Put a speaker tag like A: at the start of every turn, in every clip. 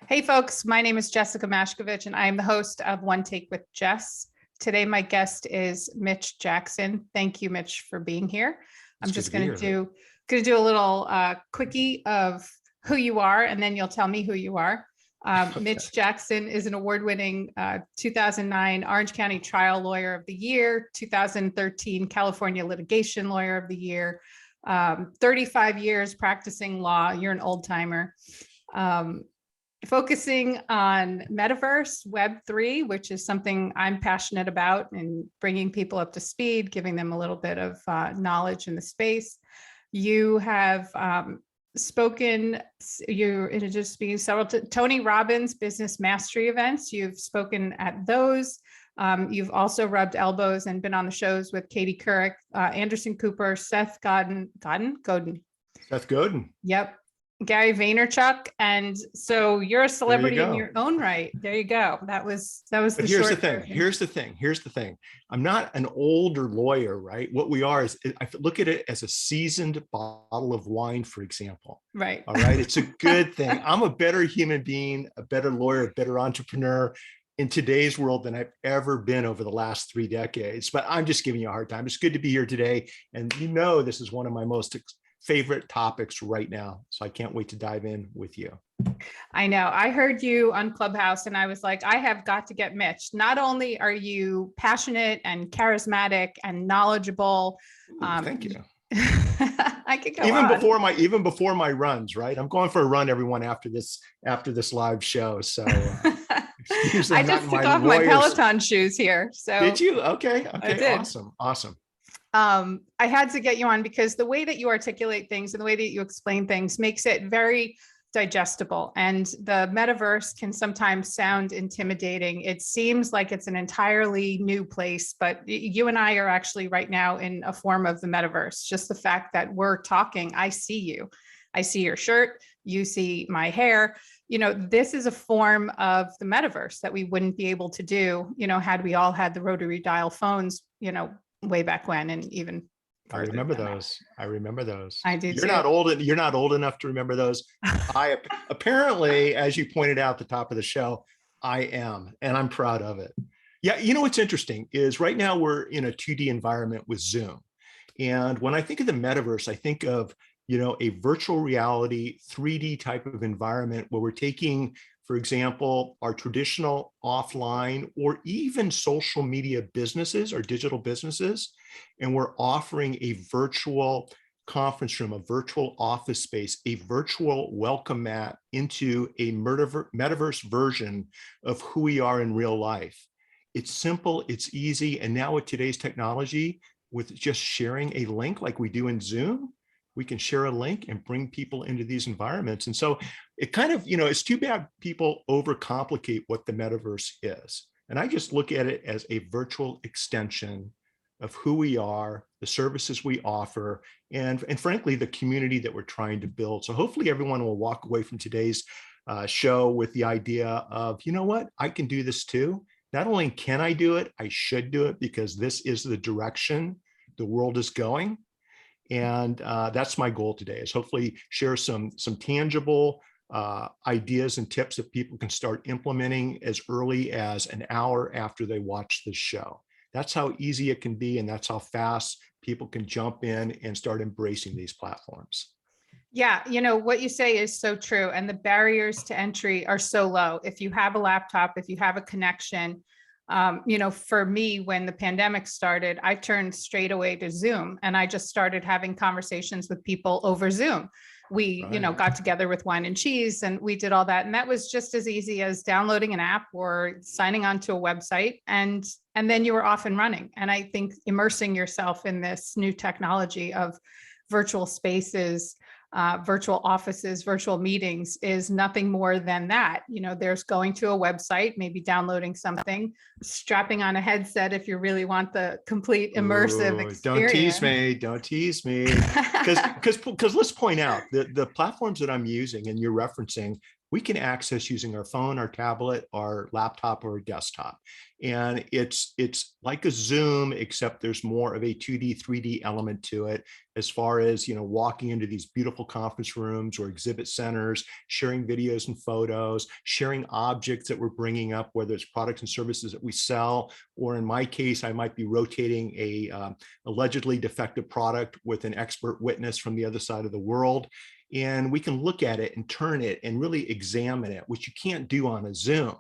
A: Hey folks, my name is Jessica Mashkovich and I am the host of One Take with Jess. Today, my guest is Mitch Jackson. Thank you, Mitch, for being here. I'm just going to do a little quickie of who you are, and then you'll tell me who you are. Mitch Jackson is an award-winning 2009 Orange County Trial Lawyer of the Year, 2013 California Litigation Lawyer of the Year, 35 years practicing law. You're an old timer. Focusing on Metaverse, Web3, which is something I'm passionate about, and bringing people up to speed, giving them a little bit of knowledge in the space. You have spoken, you're just being several Tony Robbins Business Mastery events. You've spoken at those. You've also rubbed elbows and been on the shows with Katie Couric, Anderson Cooper, Seth Godin.
B: Seth Godin.
A: Yep. Gary Vaynerchuk, and so you're a celebrity in your own right. There you go. That was
B: but here's the thing. Here's the thing. I'm not an older lawyer, right? What we are is, I look at it as a seasoned bottle of wine, for example.
A: Right.
B: All right. It's a good thing. I'm a better human being, a better lawyer, a better entrepreneur in today's world than I've ever been over the last 3 decades. But I'm just giving you a hard time. It's good to be here today. And this is one of my most favorite topics right now. So I can't wait to dive in with you.
A: I know. I heard you on Clubhouse and I was like, I have got to get Mitch. Not only are you passionate and charismatic and knowledgeable.
B: Thank you.
A: I could go
B: even before my runs, right? I'm going for a run, everyone, after this live show. So excuse me.
A: I just took off my Peloton shoes here. So
B: did you? Okay.
A: I did.
B: Awesome.
A: I had to get you on because the way that you articulate things and the way that you explain things makes it very digestible. And the metaverse can sometimes sound intimidating. It seems like it's an entirely new place, but you and I are actually right now in a form of the metaverse. Just the fact that we're talking, I see you. I see your shirt, you see my hair. This is a form of the metaverse that we wouldn't be able to do, had we all had the rotary dial phones, way back when, and even
B: I remember those.
A: I do.
B: You're not old enough to remember those. I apparently, as you pointed out at the top of the show, I am, and I'm proud of it. Yeah, what's interesting is right now we're in a 2D environment with Zoom. And when I think of the metaverse, I think of, a virtual reality 3D type of environment where we're taking, for example, our traditional offline or even social media businesses or digital businesses, and we're offering a virtual conference room, a virtual office space, a virtual welcome mat into a metaverse version of who we are in real life. It's simple, it's easy, and now with today's technology, with just sharing a link like we do in Zoom, we can share a link and bring people into these environments. And so it kind of, it's too bad people overcomplicate what the metaverse is. And I just look at it as a virtual extension of who we are, the services we offer, and frankly, the community that we're trying to build. So hopefully everyone will walk away from today's show with the idea of, what, I can do this too. Not only can I do it, I should do it, because this is the direction the world is going. And that's my goal today, is hopefully share some tangible ideas and tips that people can start implementing as early as an hour after they watch this show. That's how easy it can be, and that's how fast people can jump in and start embracing these platforms.
A: Yeah, what you say is so true. And the barriers to entry are so low. If you have a laptop, if you have a connection, for me, when the pandemic started, I turned straight away to Zoom, and I just started having conversations with people over Zoom. We, got together with wine and cheese, and we did all that. And that was just as easy as downloading an app or signing onto a website, and then you were off and running. And I think immersing yourself in this new technology of virtual spaces, virtual offices, virtual meetings is nothing more than that. There's going to a website, maybe downloading something, strapping on a headset if you really want the complete immersive experience.
B: Don't tease me. Because let's point out the platforms that I'm using and you're referencing, we can access using our phone, our tablet, our laptop, or desktop. And it's like a Zoom, except there's more of a 2D, 3D element to it, as far as, walking into these beautiful conference rooms or exhibit centers, sharing videos and photos, sharing objects that we're bringing up, whether it's products and services that we sell, or in my case, I might be rotating a allegedly defective product with an expert witness from the other side of the world. And we can look at it and turn it and really examine it, which you can't do on a Zoom.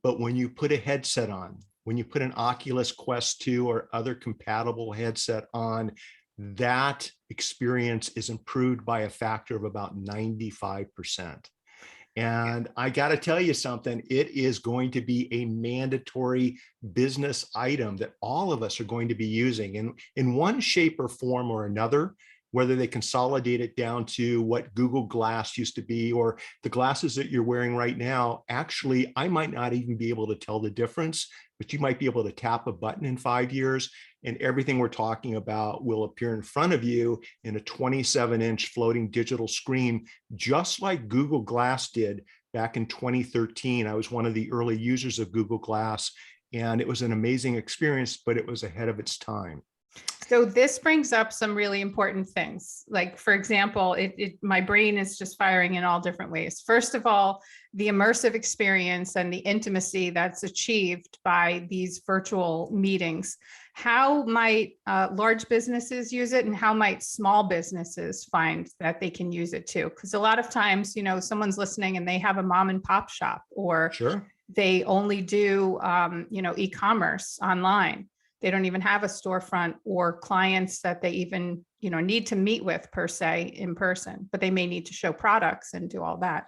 B: But when you put a headset on, when you put an Oculus Quest 2 or other compatible headset on, that experience is improved by a factor of about 95%. And I got to tell you something, it is going to be a mandatory business item that all of us are going to be using in one shape or form or another, whether they consolidate it down to what Google Glass used to be, or the glasses that you're wearing right now. Actually, I might not even be able to tell the difference, but you might be able to tap a button in 5 years and everything we're talking about will appear in front of you in a 27-inch floating digital screen, just like Google Glass did back in 2013. I was one of the early users of Google Glass, and it was an amazing experience, but it was ahead of its time.
A: So this brings up some really important things. Like, for example, my brain is just firing in all different ways. First of all, the immersive experience and the intimacy that's achieved by these virtual meetings. How might large businesses use it, and how might small businesses find that they can use it too? Because a lot of times, someone's listening and they have a mom and pop shop, or
B: Sure,
A: they only do, e-commerce online. They don't even have a storefront or clients that they even, need to meet with per se in person, but they may need to show products and do all that.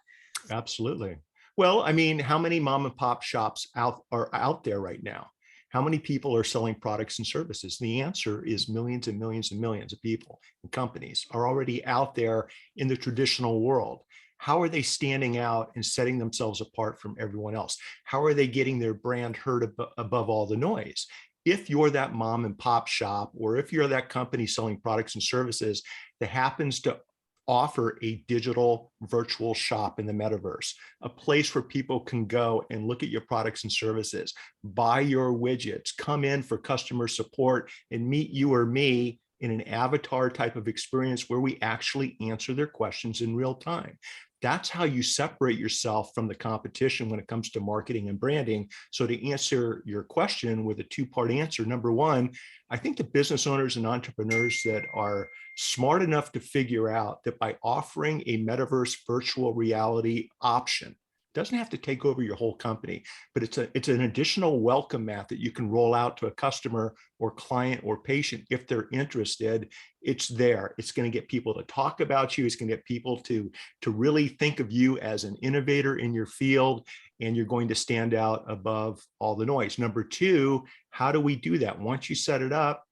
B: absolutely. Well, I mean, how many mom and pop shops are out there right now? How many people are selling products and services? The answer is millions and millions and millions of people and companies are already out there in the traditional world. How are they standing out and setting themselves apart from everyone else? How are they getting their brand heard above all the noise? If you're that mom and pop shop, or if you're that company selling products and services that happens to offer a digital virtual shop in the metaverse, a place where people can go and look at your products and services, buy your widgets, come in for customer support, and meet you or me in an avatar type of experience where we actually answer their questions in real time. That's how you separate yourself from the competition when it comes to marketing and branding. So to answer your question with a two-part answer, number one, I think the business owners and entrepreneurs that are smart enough to figure out that by offering a metaverse virtual reality option, doesn't have to take over your whole company, but it's an additional welcome mat that you can roll out to a customer or client or patient if they're interested. It's there. It's going to get people to talk about you. It's going to get people to really think of you as an innovator in your field, and you're going to stand out above all the noise. Number two, how do we do that? Once you set it up,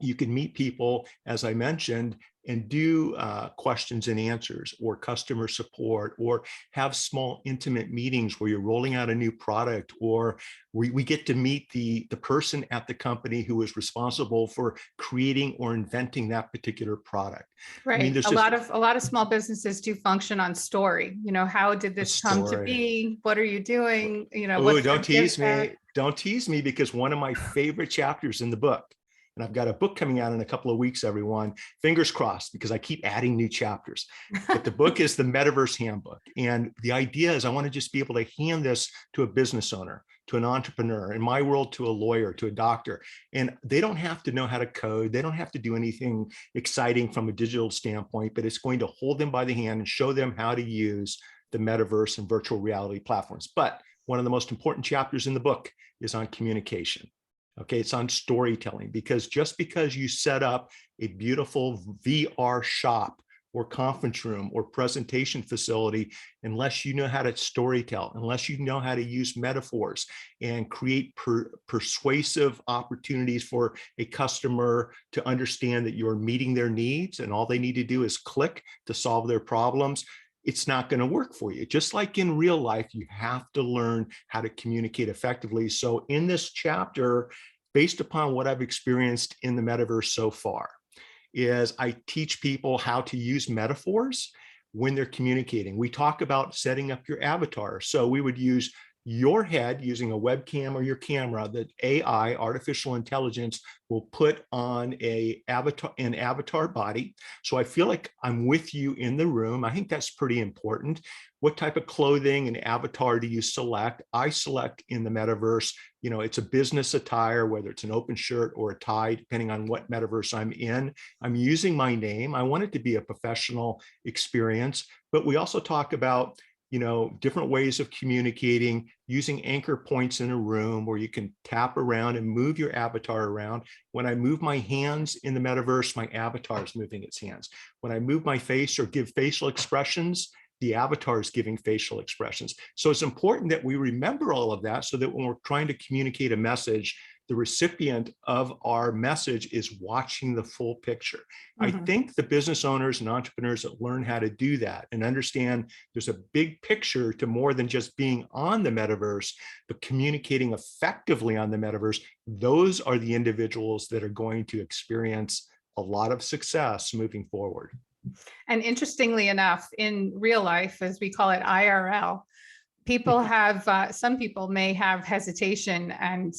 B: you can meet people, as I mentioned, and do questions and answers or customer support, or have small intimate meetings where you're rolling out a new product, or we get to meet the person at the company who is responsible for creating or inventing that particular product.
A: Right.
B: I mean, there's
A: a lot of small businesses do function on story. How did this come to be? What are you doing?
B: Oh, don't tease me. Don't tease me, because one of my favorite chapters in the book, and I've got a book coming out in a couple of weeks, everyone, fingers crossed, because I keep adding new chapters. But the book is the Metaverse Handbook. And the idea is I want to just be able to hand this to a business owner, to an entrepreneur, in my world, to a lawyer, to a doctor. And they don't have to know how to code. They don't have to do anything exciting from a digital standpoint, but it's going to hold them by the hand and show them how to use the metaverse and virtual reality platforms. But one of the most important chapters in the book is on communication. Okay, it's on storytelling, because just because you set up a beautiful VR shop or conference room or presentation facility, unless you know how to storytell, unless you know how to use metaphors and create persuasive opportunities for a customer to understand that you're meeting their needs and all they need to do is click to solve their problems, it's not going to work for you. Just like in real life, you have to learn how to communicate effectively. So in this chapter, based upon what I've experienced in the metaverse so far, is I teach people how to use metaphors when they're communicating. We talk about setting up your avatar. So we would use your head using a webcam or your camera that AI, artificial intelligence, will put on an avatar body. So I feel like I'm with you in the room. I think that's pretty important. What type of clothing and avatar do you select? I select in the metaverse, it's a business attire, whether it's an open shirt or a tie, depending on what metaverse I'm in. I'm using my name. I want it to be a professional experience, but we also talk about different ways of communicating, using anchor points in a room where you can tap around and move your avatar around. When I move my hands in the metaverse, my avatar is moving its hands. When I move my face or give facial expressions, the avatar is giving facial expressions. So it's important that we remember all of that so that when we're trying to communicate a message, the recipient of our message is watching the full picture. I think the business owners and entrepreneurs that learn how to do that and understand there's a big picture to more than just being on the metaverse, but communicating effectively on the metaverse, those are the individuals that are going to experience a lot of success moving forward.
A: And interestingly enough, in real life, as we call it IRL, people have, some people may have hesitation and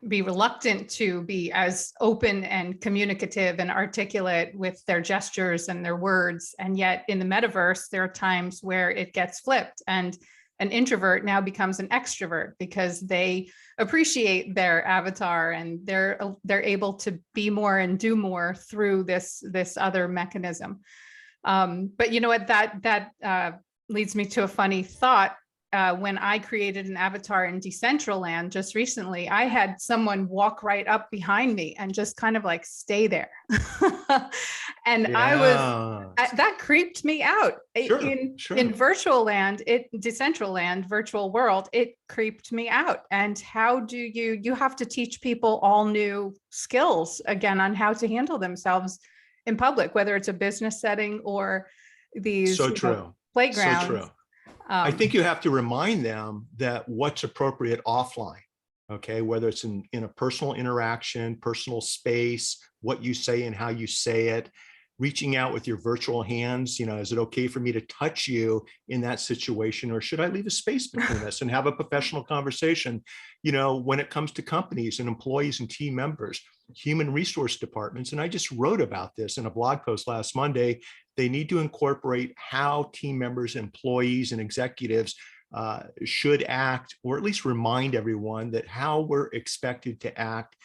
A: be reluctant to be as open and communicative and articulate with their gestures and their words. And yet in the metaverse, there are times where it gets flipped and an introvert now becomes an extrovert because they appreciate their avatar and they're able to be more and do more through this other mechanism. But you know what, that leads me to a funny thought. When I created an avatar in Decentraland just recently, I had someone walk right up behind me and just kind of like stay there. And that creeped me out. In virtual land, Decentraland, virtual world, it creeped me out. And how do you have to teach people all new skills again on how to handle themselves in public, whether it's a business setting or these playgrounds.
B: So true. I think you have to remind them that what's appropriate offline, okay? Whether it's in a personal interaction, personal space, what you say and how you say it, reaching out with your virtual hands, is it okay for me to touch you in that situation, or should I leave a space between us and have a professional conversation? When it comes to companies and employees and team members, human resource departments, and I just wrote about this in a blog post last Monday, they need to incorporate how team members, employees, and executives should act, or at least remind everyone that how we're expected to act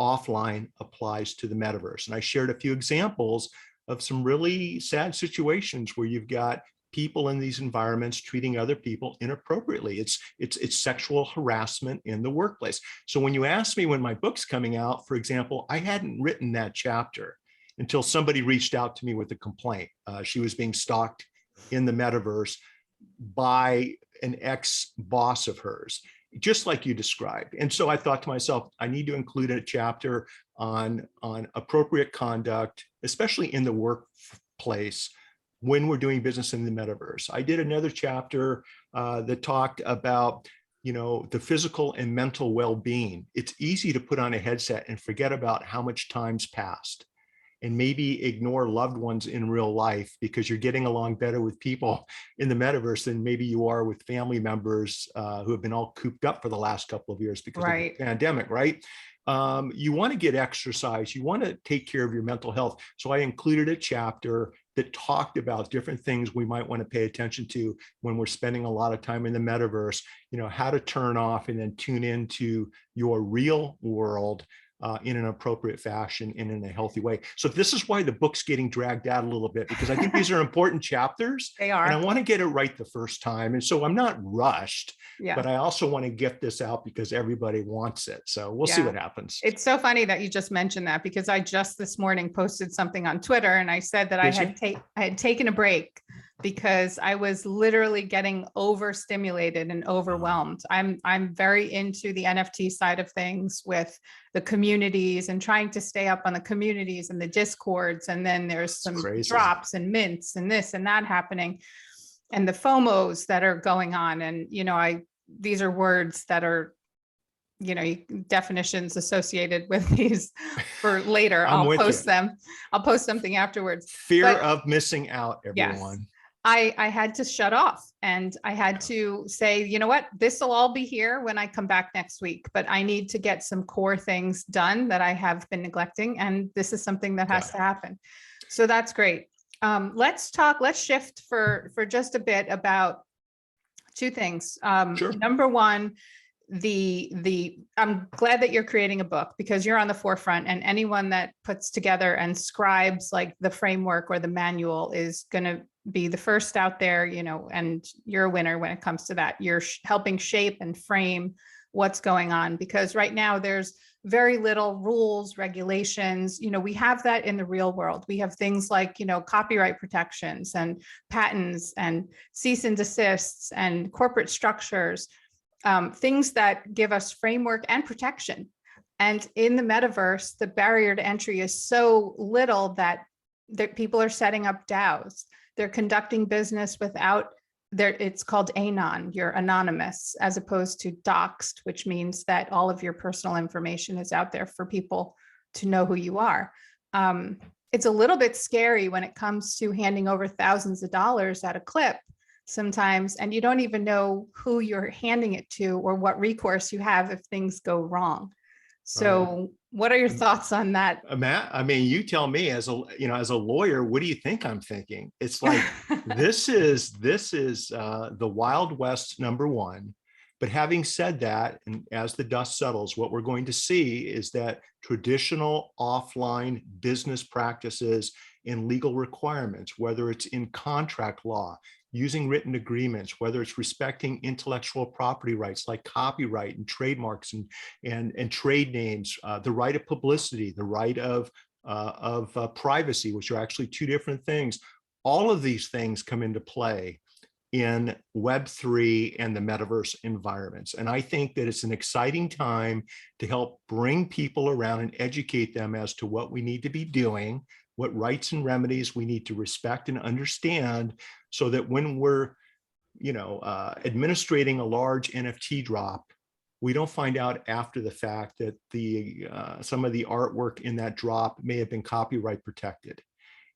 B: offline applies to the metaverse. And I shared a few examples of some really sad situations where you've got people in these environments treating other people inappropriately. It's sexual harassment in the workplace. So when you asked me when my book's coming out, for example, I hadn't written that chapter until somebody reached out to me with a complaint. She was being stalked in the metaverse by an ex-boss of hers, just like you described. And so I thought to myself, I need to include a chapter on appropriate conduct, especially in the workplace when we're doing business in the metaverse. I did another chapter that talked about the physical and mental well-being. It's easy to put on a headset and forget about how much time's passed and maybe ignore loved ones in real life because you're getting along better with people in the metaverse than maybe you are with family members who have been all cooped up for the last couple of years because of the pandemic, right? You want to get exercise, you want to take care of your mental health. So I included a chapter that talked about different things we might want to pay attention to when we're spending a lot of time in the metaverse, how to turn off and then tune into your real world in an appropriate fashion and in a healthy way. So this is why the book's getting dragged out a little bit, because I think these are important chapters.
A: They are.
B: And I want to get it right the first time. And so I'm not rushed, but I also want to get this out because everybody wants it. So we'll see what happens.
A: It's so funny that you just mentioned that, because I just this morning posted something on Twitter and I said that I had taken a break because I was literally getting overstimulated and overwhelmed. I'm very into the NFT side of things with the communities and trying to stay up on the communities and the discords. And then there's some drops and mints and this and that happening and the FOMOs that are going on. And, these are words that are, definitions associated with these for later. I'll post them. I'll post something afterwards.
B: Fear of missing out, everyone.
A: Yes. I had to shut off, and I had to say, you know what, this will all be here when I come back next week, but I need to get some core things done that I have been neglecting. And this is something that has to happen. So that's great. Let's shift for just a bit about two things.
B: Sure.
A: Number one, I'm glad that you're creating a book, because you're on the forefront, and anyone that puts together and scribes like the framework or the manual is going to be the first out there, you know, and you're a winner when it comes to that. You're helping shape and frame what's going on, because right now there's very little rules, regulations. You know, we have that in the real world. We have things like, you know, copyright protections and patents and cease and desists and corporate structures, things that give us framework and protection. And in the metaverse, the barrier to entry is so little that people are setting up DAOs. They're conducting business without it's called anon, you're anonymous, as opposed to doxed, which means that all of your personal information is out there for people to know who you are. It's a little bit scary when it comes to handing over thousands of dollars at a clip sometimes, and you don't even know who you're handing it to or what recourse you have if things go wrong. So what are your thoughts on that?
B: Matt, I mean, you tell me, as a lawyer, what do you think I'm thinking? It's like, this is the Wild West #1. But having said that, and as the dust settles, what we're going to see is that traditional offline business practices and legal requirements, whether it's in contract law, using written agreements, whether it's respecting intellectual property rights like copyright and trademarks and trade names, the right of publicity, the right of privacy, which are actually two different things. All of these things come into play in Web3 and the metaverse environments. And I think that it's an exciting time to help bring people around and educate them as to what we need to be doing, what rights and remedies we need to respect and understand, so that when we're, administrating a large NFT drop, we don't find out after the fact that some of the artwork in that drop may have been copyright protected.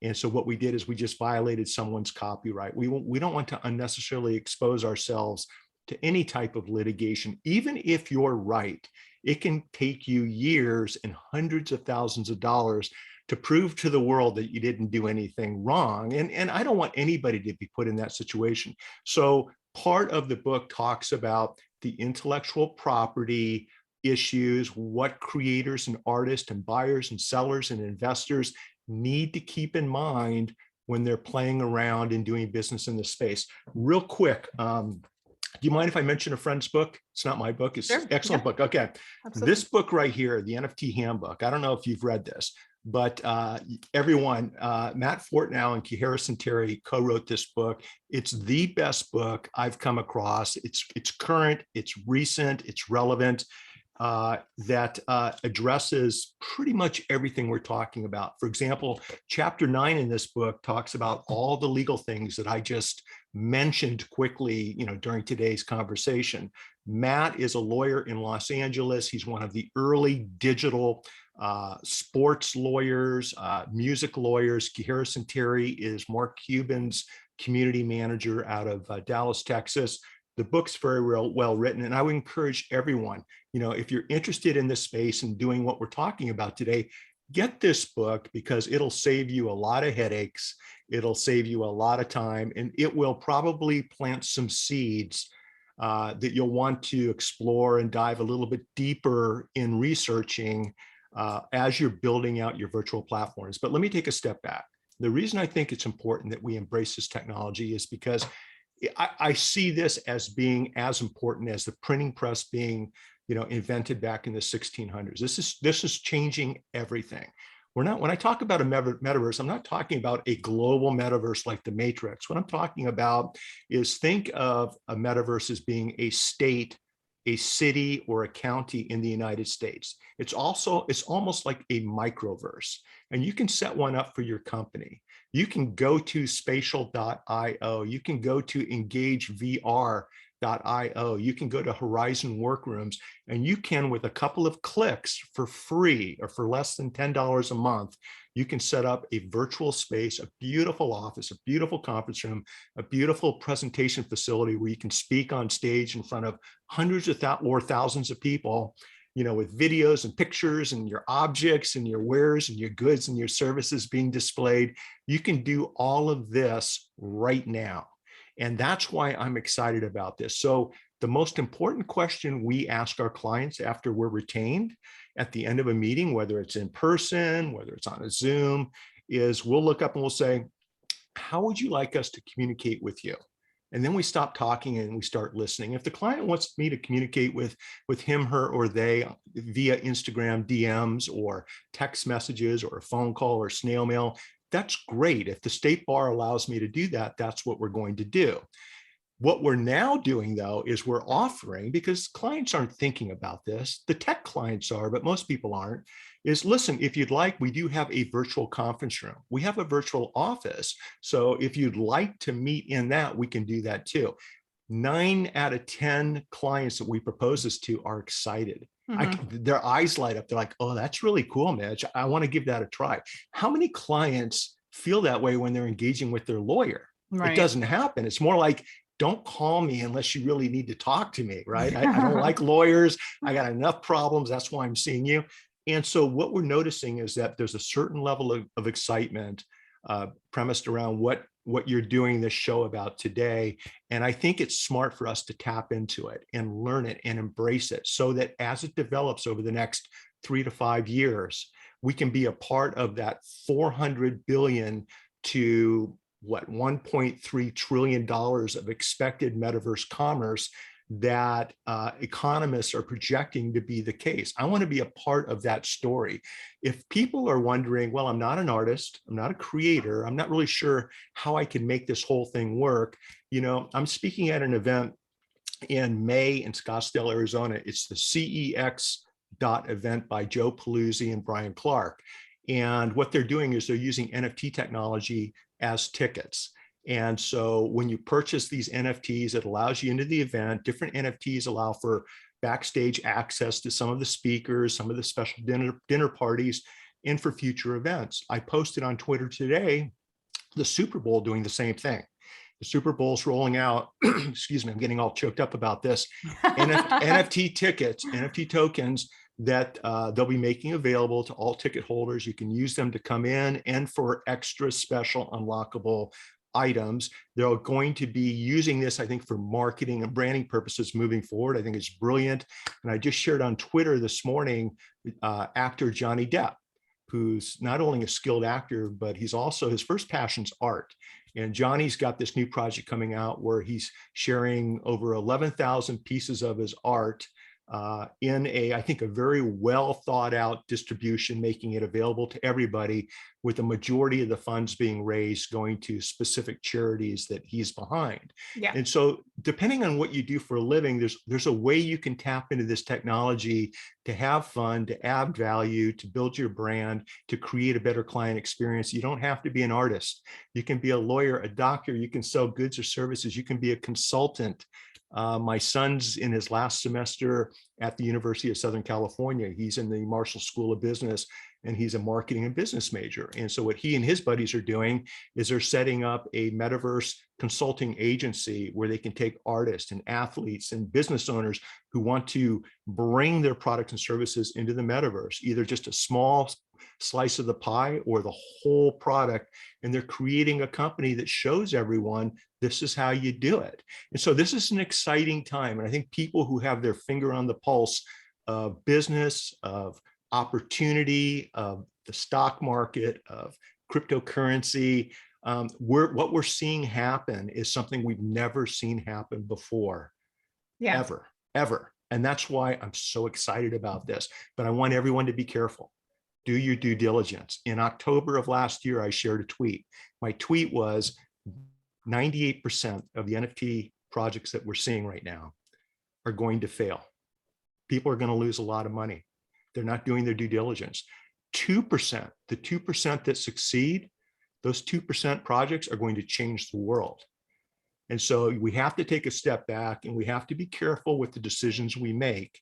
B: And so what we did is we just violated someone's copyright. We don't want to unnecessarily expose ourselves to any type of litigation. Even if you're right, it can take you years and hundreds of thousands of dollars to prove to the world that you didn't do anything wrong. And I don't want anybody to be put in that situation. So part of the book talks about the intellectual property issues, what creators and artists and buyers and sellers and investors need to keep in mind when they're playing around and doing business in this space. Real quick, do you mind if I mention a friend's book? It's not my book, it's an excellent book. Okay. Absolutely. This book right here, the NFT Handbook, I don't know if you've read this, but everyone, Matt Fortnow and Harrison Terry co-wrote this book. It's the best book I've come across. It's current, it's recent, it's relevant, that addresses pretty much everything we're talking about. For example, chapter 9 in this book talks about all the legal things that I just mentioned quickly, during today's conversation. Matt is a lawyer in Los Angeles. He's one of the early digital sports lawyers, music lawyers. Harrison Terry is Mark Cuban's community manager out of Dallas, Texas. The book's very well written, and I would encourage everyone, if you're interested in this space and doing what we're talking about today, get this book, because it'll save you a lot of headaches. It'll save you a lot of time, and it will probably plant some seeds that you'll want to explore and dive a little bit deeper in researching as you're building out your virtual platforms. But let me take a step back. The reason I think it's important that we embrace this technology is because I see this as being as important as the printing press being, invented back in the 1600s. This is changing everything. When I talk about a metaverse, I'm not talking about a global metaverse like the Matrix. What I'm talking about is, think of a metaverse as being a state, a city, or a county in the United States. It's almost like a microverse, and you can set one up for your company. You can go to spatial.io. You can go to Engage VR io. You can go to Horizon Workrooms, and you can, with a couple of clicks for free or for less than $10 a month, you can set up a virtual space, a beautiful office, a beautiful conference room, a beautiful presentation facility where you can speak on stage in front of hundreds of or thousands of people, with videos and pictures and your objects and your wares and your goods and your services being displayed. You can do all of this right now. And that's why I'm excited about this. So the most important question we ask our clients after we're retained at the end of a meeting, whether it's in person, whether it's on a Zoom, is we'll look up and we'll say, how would you like us to communicate with you? And then we stop talking and we start listening. If the client wants me to communicate with him, her, or they via Instagram DMs or text messages or a phone call or snail mail, that's great. If the state bar allows me to do that, that's what we're going to do. What we're now doing, though, is we're offering, because clients aren't thinking about this, the tech clients are, but most people aren't, is listen, if you'd like, we do have a virtual conference room. We have a virtual office. So if you'd like to meet in that, we can do that too. 9 out of 10 clients that we propose this to are excited. Their eyes light up. They're like, oh, that's really cool, Mitch. I want to give that a try. How many clients feel that way when they're engaging with their lawyer? Right. It doesn't happen. It's more like, don't call me unless you really need to talk to me, right? I don't like lawyers. I got enough problems. That's why I'm seeing you. And so what we're noticing is that there's a certain level of excitement premised around what you're doing this show about today. And I think it's smart for us to tap into it and learn it and embrace it so that as it develops over the next 3 to 5 years, we can be a part of that 400 billion to $1.3 trillion of expected metaverse commerce that economists are projecting to be the case. I want to be a part of that story. If people are wondering, well, I'm not an artist, I'm not a creator, I'm not really sure how I can make this whole thing work. I'm speaking at an event in May in Scottsdale, Arizona. It's the CEX event by Joe Paluzzi and Brian Clark. And what they're doing is they're using NFT technology as tickets. And so when you purchase these NFTs, it allows you into the event. Different NFTs allow for backstage access to some of the speakers, some of the special dinner parties, and for future events. I posted on Twitter today, the Super Bowl doing the same thing. The Super Bowl's rolling out, excuse me, I'm getting all choked up about this, NFT tickets, NFT tokens that they'll be making available to all ticket holders. You can use them to come in and for extra special unlockable items. They're going to be using this, I think, for marketing and branding purposes moving forward. I think it's brilliant. And I just shared on Twitter this morning, actor Johnny Depp, who's not only a skilled actor, but he's also, his first passion's art. And Johnny's got this new project coming out where he's sharing over 11,000 pieces of his art in I think, a very well thought out distribution, making it available to everybody, with the majority of the funds being raised going to specific charities that he's behind. Yeah. And so depending on what you do for a living, there's a way you can tap into this technology to have fun, to add value, to build your brand, to create a better client experience. You don't have to be an artist. You can be a lawyer, a doctor, you can sell goods or services, you can be a consultant. My son's in his last semester at the University of Southern California. He's in the Marshall School of Business, and he's a marketing and business major. And so what he and his buddies are doing is they're setting up a metaverse consulting agency where they can take artists and athletes and business owners who want to bring their products and services into the metaverse, either just a small slice of the pie or the whole product. And they're creating a company that shows everyone this is how you do it. And so this is an exciting time. And I think people who have their finger on the pulse of business, of opportunity, of the stock market, of cryptocurrency, what we're seeing happen is something we've never seen happen before, ever. And that's why I'm so excited about this. But I want everyone to be careful. Do your due diligence. In October of last year, I shared a tweet. My tweet was 98% of the NFT projects that we're seeing right now are going to fail. People are going to lose a lot of money. They're not doing their due diligence. 2%, the 2% that succeed, those 2% projects are going to change the world. And so we have to take a step back and we have to be careful with the decisions we make.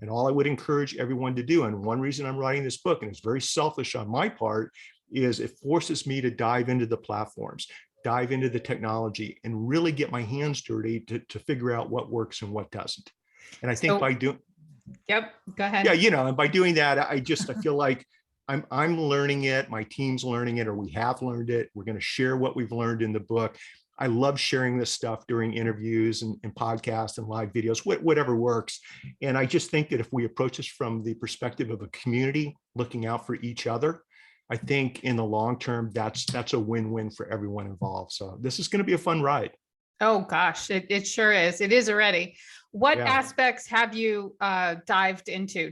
B: And all I would encourage everyone to do, and one reason I'm writing this book, and it's very selfish on my part, is it forces me to dive into the platforms, dive into the technology, and really get my hands dirty to figure out what works and what doesn't. And I think by doing,
A: yep, go ahead.
B: Yeah, and by doing that, I feel like I'm learning it, my team's learning it, or we have learned it. We're going to share what we've learned in the book. I love sharing this stuff during interviews and podcasts and live videos, whatever works. And I just think that if we approach this from the perspective of a community looking out for each other, I think in the long term, that's a win-win for everyone involved. So this is going to be a fun ride.
A: Oh gosh, it sure is. It is already. What aspects have you dove into?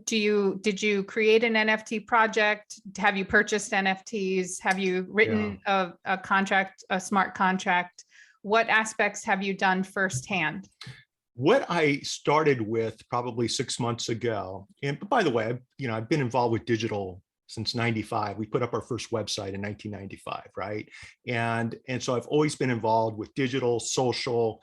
A: Did you create an NFT project? Have you purchased NFTs? Have you written a contract, a smart contract? What aspects have you done firsthand?
B: What I started with probably 6 months ago, and by the way, I've been involved with digital since 95. We put up our first website in 1995, right? And so I've always been involved with digital, social,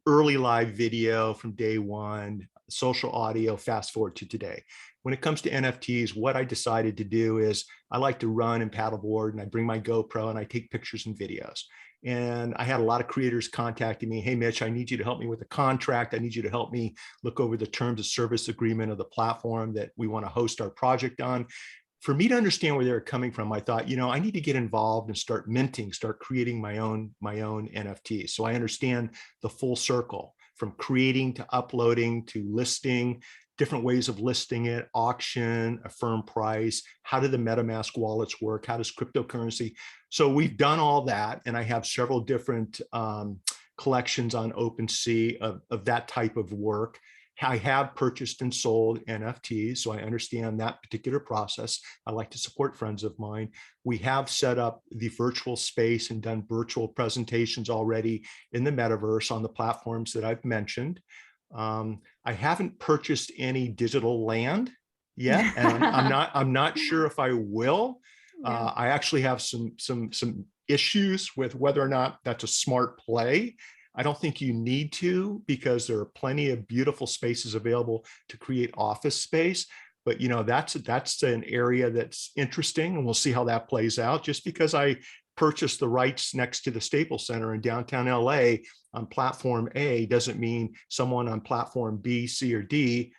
B: early live video from day one, social audio, fast forward to today. When it comes to NFTs, what I decided to do is I like to run and paddleboard, and I bring my GoPro and I take pictures and videos. And I had a lot of creators contacting me. Hey, Mitch, I need you to help me with a contract. I need you to help me look over the terms of service agreement of the platform that we want to host our project on. For me to understand where they're coming from, I thought, I need to get involved and start minting, start creating my own NFTs. So I understand the full circle, from creating to uploading to listing, different ways of listing it, auction, a firm price, how do the MetaMask wallets work, how does cryptocurrency. So we've done all that, and I have several different collections on OpenSea of that type of work. I have purchased and sold NFTs, so I understand that particular process. I like to support friends of mine. We have set up the virtual space and done virtual presentations already in the metaverse on the platforms that I've mentioned. I haven't purchased any digital land yet, and I'm not sure if I will. I actually have some issues with whether or not that's a smart play. I don't think you need to, because there are plenty of beautiful spaces available to create office space. But that's an area that's interesting, and we'll see how that plays out. Just because I purchased the rights next to the Staples Center in downtown LA on platform A doesn't mean someone on platform B, C, or D,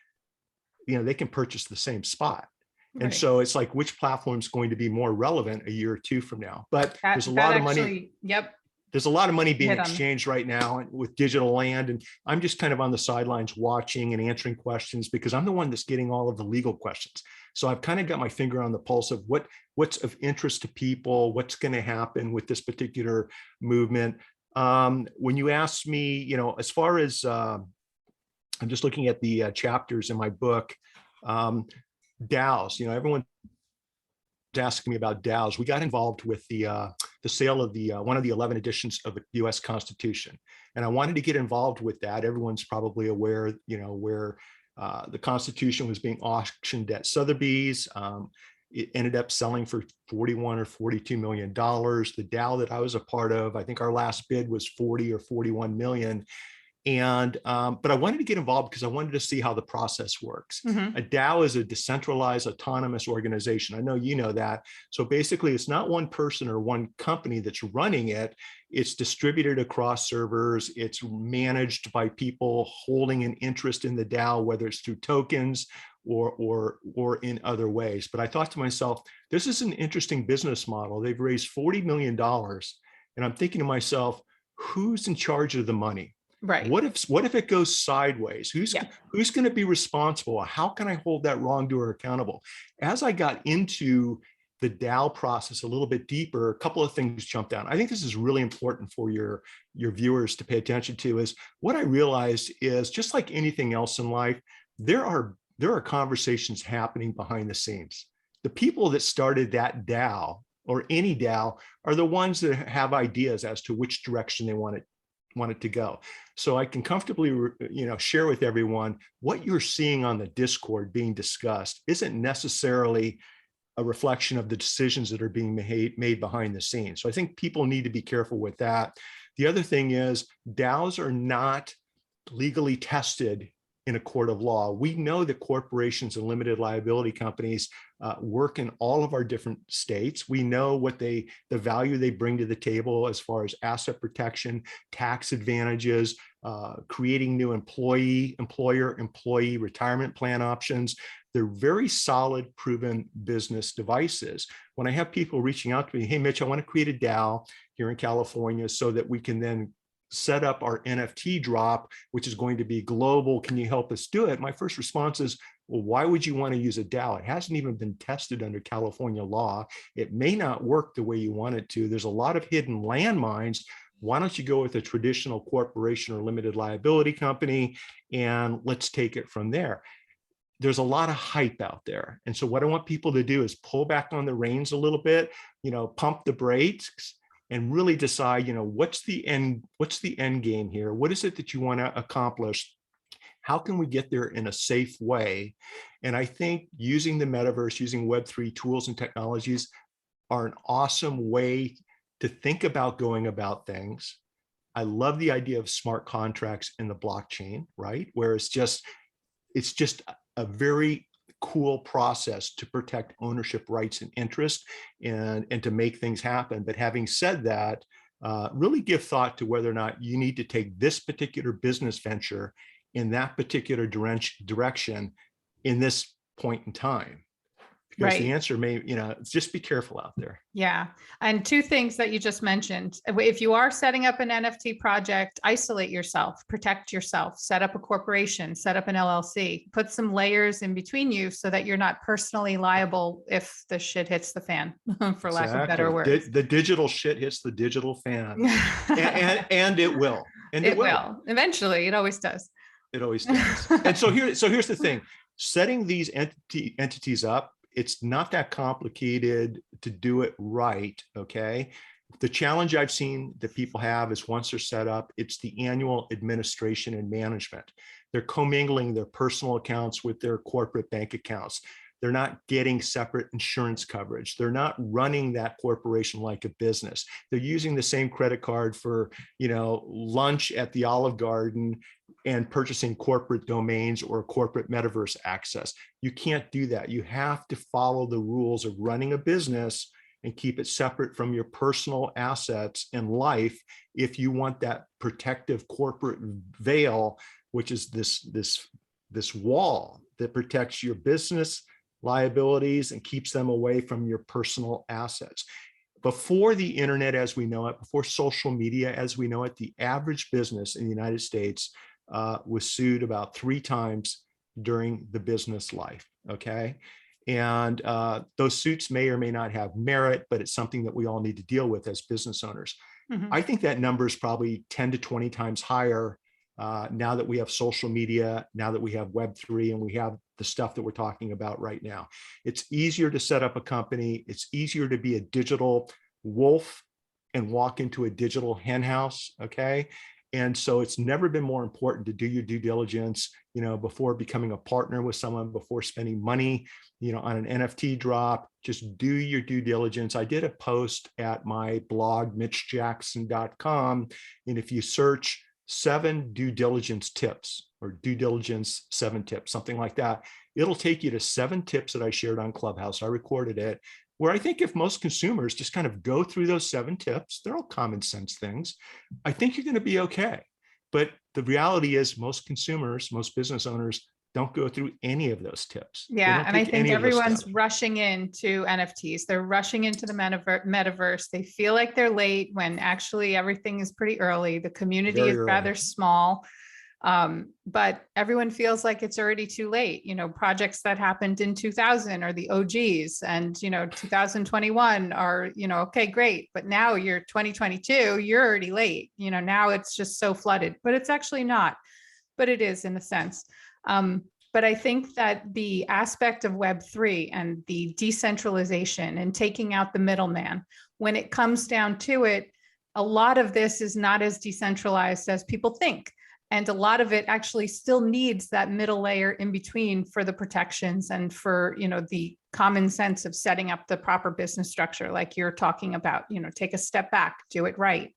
B: they can purchase the same spot. Right. And so it's like, which platform is going to be more relevant a year or two from now? But there's a lot of money.
A: Yep.
B: There's a lot of money being exchanged right now with digital land. And I'm just kind of on the sidelines watching and answering questions, because I'm the one that's getting all of the legal questions. So I've kind of got my finger on the pulse of what's of interest to people, what's going to happen with this particular movement. When you ask me, as far as, I'm just looking at the chapters in my book, DAOs, everyone's asking me about DAOs. We got involved with the sale of the one of the 11 editions of the U.S. Constitution, and I wanted to get involved with that. Everyone's probably aware, where the Constitution was being auctioned at Sotheby's. It ended up selling for $41 or $42 million. The DAO that I was a part of, I think our last bid was 40 or 41 million. And but I wanted to get involved because I wanted to see how the process works. Mm-hmm. A DAO is a decentralized autonomous organization. I know you know that. So basically, it's not one person or one company that's running it. It's distributed across servers. It's managed by people holding an interest in the DAO, whether it's through tokens or in other ways. But I thought to myself, this is an interesting business model. They've raised $40 million. And I'm thinking to myself, who's in charge of the money? Right. What if it goes sideways? Who's going to be responsible? How can I hold that wrongdoer accountable? As I got into the DAO process a little bit deeper, a couple of things jumped out. I think this is really important for your viewers to pay attention to. Is what I realized is, just like anything else in life, there are conversations happening behind the scenes. The people that started that DAO or any DAO are the ones that have ideas as to which direction they want it to go. So I can comfortably, share with everyone what you're seeing on the Discord being discussed isn't necessarily a reflection of the decisions that are being made behind the scenes. So I think people need to be careful with that. The other thing is DAOs are not legally tested in a court of law. We know that corporations and limited liability companies work in all of our different states. We know what the value they bring to the table as far as asset protection, tax advantages, creating new employer-employee retirement plan options. They're very solid, proven business devices. When I have people reaching out to me, hey, Mitch, I want to create a DAO here in California so that we can then set up our NFT drop, which is going to be global. Can you help us do it? My first response is, well, why would you want to use a DAO? It hasn't even been tested under California law. It may not work the way you want it to. There's a lot of hidden landmines. Why don't you go with a traditional corporation or limited liability company, and let's take it from there. There's a lot of hype out there. And so what I want people to do is pull back on the reins a little bit, pump the brakes, and really decide, what's the end game here? What is it that you want to accomplish? How can we get there in a safe way? And I think using the metaverse, using Web3 tools and technologies are an awesome way to think about going about things. I love the idea of smart contracts in the blockchain, right? Where it's just a very cool process to protect ownership rights and interest and to make things happen. But having said that, really give thought to whether or not you need to take this particular business venture in that particular direction in this point in time. Because the answer may, just be careful out there.
A: Yeah. And two things that you just mentioned. If you are setting up an NFT project, isolate yourself, protect yourself, set up a corporation, set up an LLC, put some layers in between you so that you're not personally liable if the shit hits the fan, for lack of better words.
B: The digital shit hits the digital fan. and it will. And it will.
A: Eventually, it always does.
B: It always does. And so here's the thing. Setting these entities up, it's not that complicated to do it right, okay? The challenge I've seen that people have is once they're set up, it's the annual administration and management. They're commingling their personal accounts with their corporate bank accounts. They're not getting separate insurance coverage. They're not running that corporation like a business. They're using the same credit card for, lunch at the Olive Garden and purchasing corporate domains or corporate metaverse access. You can't do that. You have to follow the rules of running a business and keep it separate from your personal assets and life if you want that protective corporate veil, which is this wall that protects your business liabilities and keeps them away from your personal assets. Before the internet as we know it, before social media as we know it, the average business in the United States was sued about 3 times during the business life, okay? And those suits may or may not have merit, but it's something that we all need to deal with as business owners. Mm-hmm. I think that number is probably 10 to 20 times higher now that we have social media, now that we have Web3, and we have the stuff that we're talking about right now. It's easier to set up a company. It's easier to be a digital wolf and walk into a digital hen house, okay? And so it's never been more important to do your due diligence, before becoming a partner with someone, before spending money, on an NFT drop. Just do your due diligence. I did a post at my blog, mitchjackson.com. And if you search 7 due diligence tips or due diligence 7 tips, something like that, it'll take you to 7 tips that I shared on Clubhouse. I recorded it, where I think if most consumers just kind of go through those 7 tips, they're all common sense things, I think you're going to be okay. But the reality is most consumers, most business owners don't go through any of those tips.
A: Yeah. And I think everyone's rushing into NFTs. They're rushing into the metaverse. They feel like they're late when actually everything is pretty early. The community is rather small. But everyone feels like it's already too late. Projects that happened in 2000 are the OGs, and 2021 are, okay, great, but now you're 2022, you're already late. Now it's just so flooded, but it's actually not, but it is in a sense. But I think that the aspect of Web3 and the decentralization and taking out the middleman, when it comes down to it, a lot of this is not as decentralized as people think. And a lot of it actually still needs that middle layer in between for the protections and for, the common sense of setting up the proper business structure, like you're talking about, take a step back, do it right,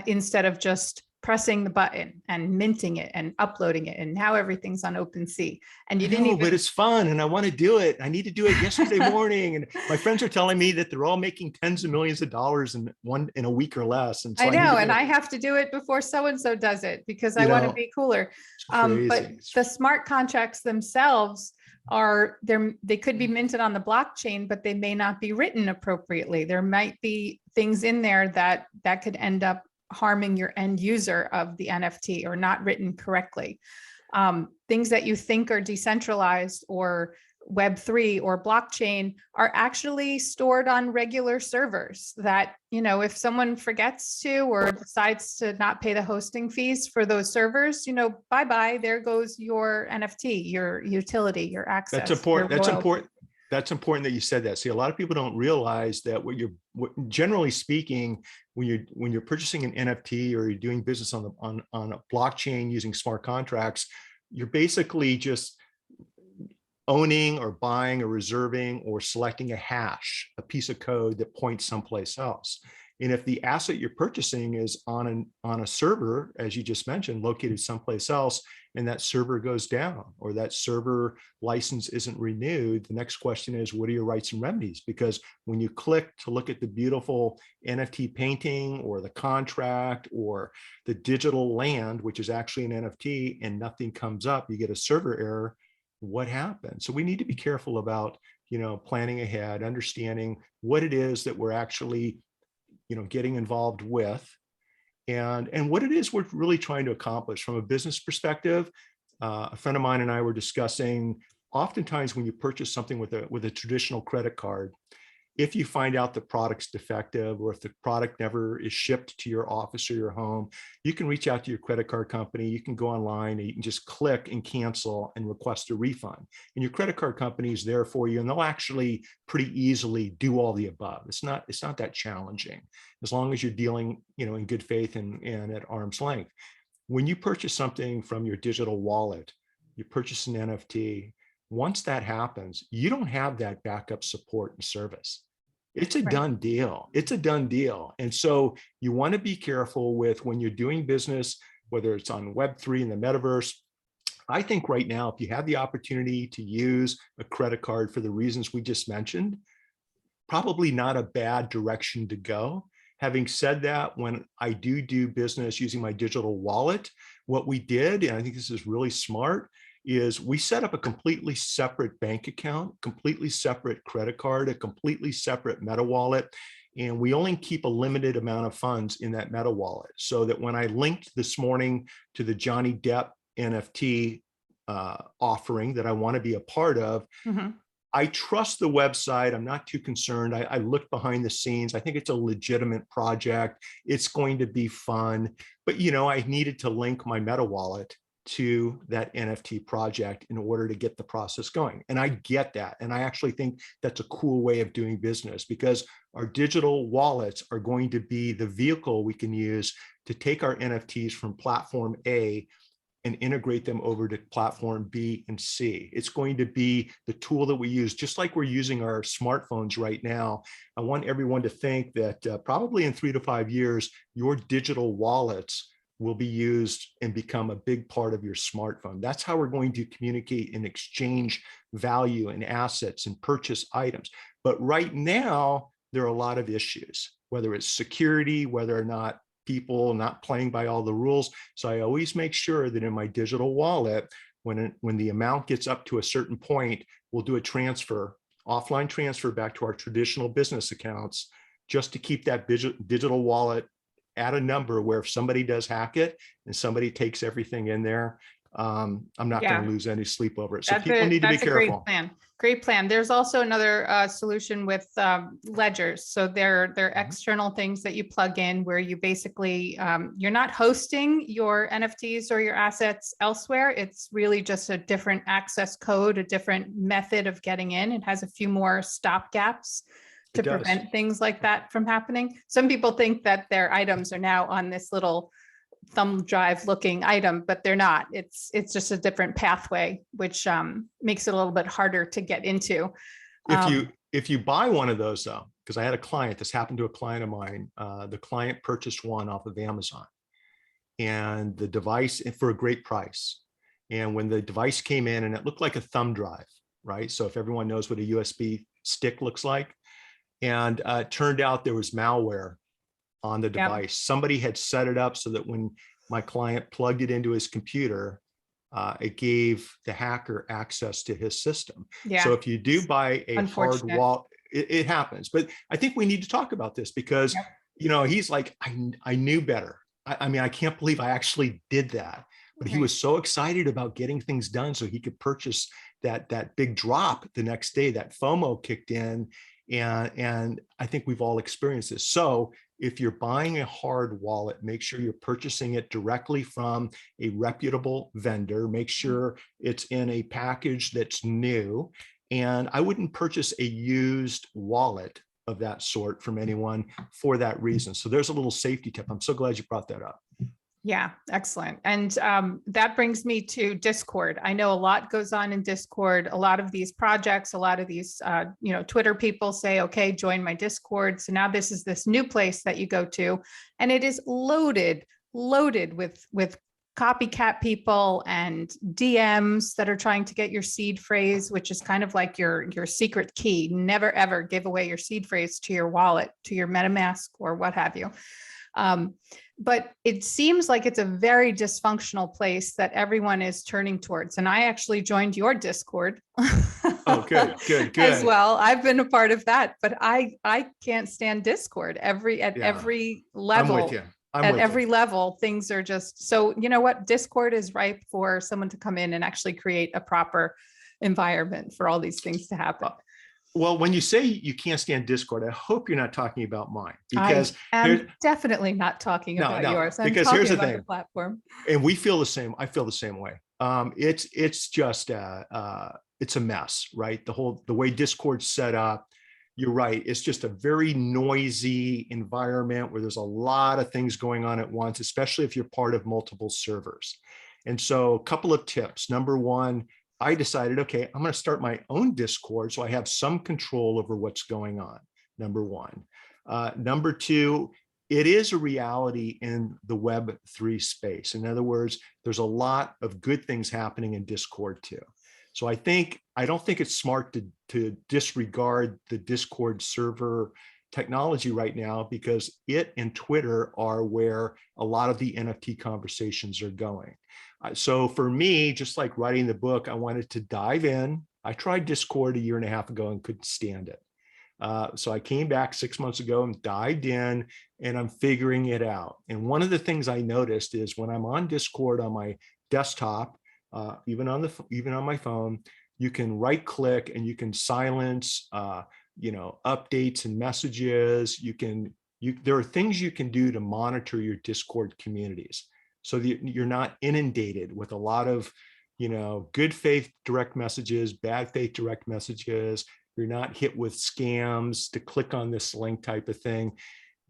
A: instead of just pressing the button and minting it and uploading it. And now everything's on OpenSea. And you didn't even,
B: but it's fun and I want to do it. I need to do it yesterday morning. And my friends are telling me that they're all making tens of millions of dollars in a week or less. And so
A: I know, and I have to do it before so-and-so does it because I want to be cooler. But the smart contracts themselves they could be minted on the blockchain, but they may not be written appropriately. There might be things in there that could end up harming your end user of the NFT or not written correctly. Things that you think are decentralized or Web3 or blockchain are actually stored on regular servers that, if someone forgets to or decides to not pay the hosting fees for those servers, bye-bye, there goes your NFT, your utility, your access.
B: That's important. That's important. That's important that you said that. See, a lot of people don't realize that generally speaking, when you're purchasing an NFT or you're doing business on a blockchain using smart contracts, you're basically just owning or buying or reserving or selecting a hash, a piece of code that points someplace else. And if the asset you're purchasing is on a server, as you just mentioned, located someplace else, and that server goes down or that server license isn't renewed, the next question is, what are your rights and remedies? Because when you click to look at the beautiful NFT painting or the contract or the digital land, which is actually an NFT, and nothing comes up, you get a server error. What happened? So we need to be careful about, planning ahead, understanding what it is that we're actually getting involved with, and what it is we're really trying to accomplish from a business perspective. A friend of mine and I were discussing, oftentimes when you purchase something with a traditional credit card, if you find out the product's defective or if the product never is shipped to your office or your home, you can reach out to your credit card company. You can go online and you can just click and cancel and request a refund. And your credit card company is there for you, and they'll actually pretty easily do all the above. It's not that challenging as long as you're dealing, in good faith and at arm's length. When you purchase something from your digital wallet, you purchase an NFT. Once that happens, you don't have that backup support and service. It's a done deal. It's a done deal. And so you want to be careful with when you're doing business, whether it's on Web3 in the metaverse. I think right now, if you have the opportunity to use a credit card for the reasons we just mentioned, probably not a bad direction to go. Having said that, when I do business using my digital wallet, what we did, and I think this is really smart, is we set up a completely separate bank account, completely separate credit card, a completely separate meta wallet. And we only keep a limited amount of funds in that meta wallet, so that when I linked this morning to the Johnny Depp NFT offering that I want to be a part of, I trust the website. I'm not too concerned. I looked behind the scenes. I think it's a legitimate project. It's going to be fun. But, I needed to link my meta wallet to that NFT project in order to get the process going. And I get that. And I actually think that's a cool way of doing business, because our digital wallets are going to be the vehicle we can use to take our NFTs from platform A and integrate them over to platform B and C. It's going to be the tool that we use, just like we're using our smartphones right now. I want everyone to think that probably in 3 to 5 years, your digital wallets will be used and become a big part of your smartphone. That's how we're going to communicate and exchange value and assets and purchase items. But right now, there are a lot of issues, whether it's security, whether or not people not playing by all the rules. So I always make sure that in my digital wallet, when the amount gets up to a certain point, we'll do a transfer, offline transfer back to our traditional business accounts, just to keep that digital wallet at a number where if somebody does hack it and somebody takes everything in there, I'm not going to lose any sleep over it. So people need to be careful.
A: Great plan. There's also another solution with ledgers. So they're external things that you plug in where you basically, you're not hosting your NFTs or your assets elsewhere. It's really just a different access code, a different method of getting in. It has a few more stopgaps to prevent things like that from happening. Some people think that their items are now on this little thumb drive looking item, but they're not. It's just a different pathway, which makes it a little bit harder to get into.
B: If you buy one of those though, because I had a client, this happened to a client of mine, the client purchased one off of Amazon and the device for a great price. And when the device came in and it looked like a thumb drive, right? So if everyone knows what a USB stick looks like, and it turned out there was malware on the device. Yep. Somebody had set it up so that when my client plugged it into his computer, it gave the hacker access to his system. Yeah. So if you do buy a hard wallet, it happens. But I think we need to talk about this because, yep. He's like, I knew better. I mean, I can't believe I actually did that. But he was so excited about getting things done so he could purchase that big drop the next day. That FOMO kicked in. And I think we've all experienced this. So if you're buying a hard wallet, make sure you're purchasing it directly from a reputable vendor. Make sure it's in a package that's new. And I wouldn't purchase a used wallet of that sort from anyone for that reason. So there's a little safety tip. I'm so glad you brought that up.
A: Yeah, excellent. And that brings me to Discord. I know a lot goes on in Discord. A lot of these projects, a lot of these, Twitter people say, okay, join my Discord. So now this is this new place that you go to, and it is loaded with copycat people and DMs that are trying to get your seed phrase, which is kind of like your secret key. Never, ever give away your seed phrase to your wallet, to your MetaMask or what have you. But it seems like it's a very dysfunctional place that everyone is turning towards. And I actually joined your Discord.
B: Oh, good.
A: As well. I've been a part of that, but I can't stand Discord every level.
B: I'm with you.
A: At every level, things are just, so you know what? Discord is ripe for someone to come in and actually create a proper environment for all these things to happen.
B: Well, when you say you can't stand Discord, I hope you're not talking about mine, because
A: I'm definitely not talking about yours. I'm
B: because
A: talking
B: here's the
A: about
B: thing.
A: the platform.
B: And we feel the same. I feel the same way. It's just it's a mess, right? The way Discord's set up. You're right. It's just a very noisy environment where there's a lot of things going on at once, especially if you're part of multiple servers. And so a couple of tips. Number one, I decided, okay, I'm going to start my own Discord so I have some control over what's going on. Number one. Number two, it is a reality in the Web3 space. In other words, there's a lot of good things happening in Discord too. So I don't think it's smart to disregard the Discord server technology right now, because it and Twitter are where a lot of the NFT conversations are going. So for me, just like writing the book, I wanted to dive in. I tried Discord a year and a half ago and couldn't stand it. So I came back 6 months ago and dived in, and I'm figuring it out. And one of the things I noticed is when I'm on Discord on my desktop, even on my phone, you can right click and you can silence updates and messages. There are things you can do to monitor your Discord communities so that you're not inundated with a lot of good faith direct messages, bad faith direct messages. You're not hit with scams to click on this link type of thing.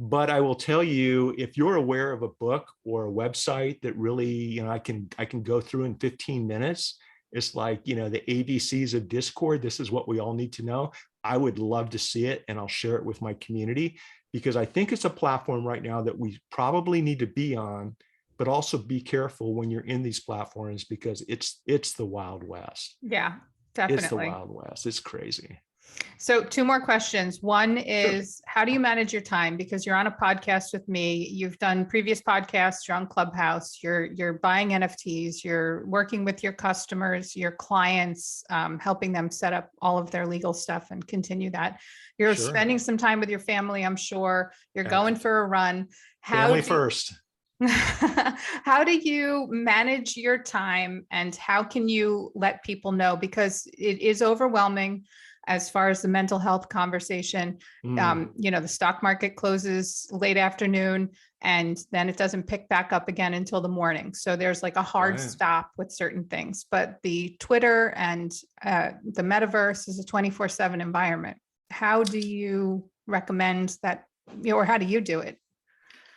B: But I will tell you, if you're aware of a book or a website that really, I can go through in 15 minutes, it's like, the ABCs of Discord, this is what we all need to know. I would love to see it, and I'll share it with my community, because I think it's a platform right now that we probably need to be on, but also be careful when you're in these platforms, because it's the Wild West.
A: Yeah, definitely.
B: It's the Wild West. It's crazy.
A: So 2 more questions. One is, how do you manage your time? Because you're on a podcast with me. You've done previous podcasts. You're on Clubhouse. You're buying NFTs. You're working with your customers, your clients, helping them set up all of their legal stuff and continue that. You're spending some time with your family, I'm sure. You're going for a run.
B: Family first.
A: How do you manage your time, and how can you let people know? Because it is overwhelming. As far as the mental health conversation, the stock market closes late afternoon, and then it doesn't pick back up again until the morning. So there's like a hard stop with certain things. But the Twitter and the Metaverse is a 24/7 environment. How do you recommend that, or how do you do it?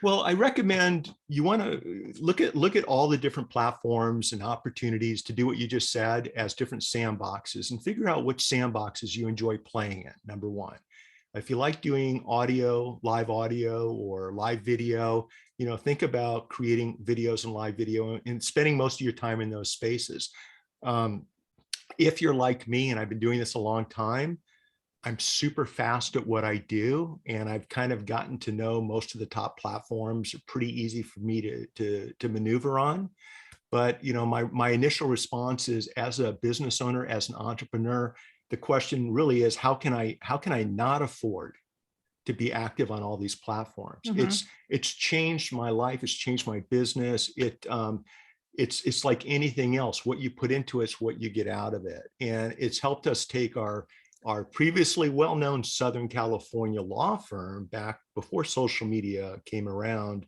B: Well, I recommend you want to look at all the different platforms and opportunities to do what you just said as different sandboxes, and figure out which sandboxes you enjoy playing in, number one. If you like doing live audio or live video, think about creating videos and live video and spending most of your time in those spaces. If you're like me, and I've been doing this a long time, I'm super fast at what I do, and I've kind of gotten to know most of the top platforms. Are pretty easy for me to maneuver on. But my initial response is, as a business owner, as an entrepreneur, the question really is, how can I not afford to be active on all these platforms?
A: Mhm.
B: It's changed my life. It's changed my business. It's like anything else. What you put into it's what you get out of it. And it's helped us take our previously well-known Southern California law firm, back before social media came around,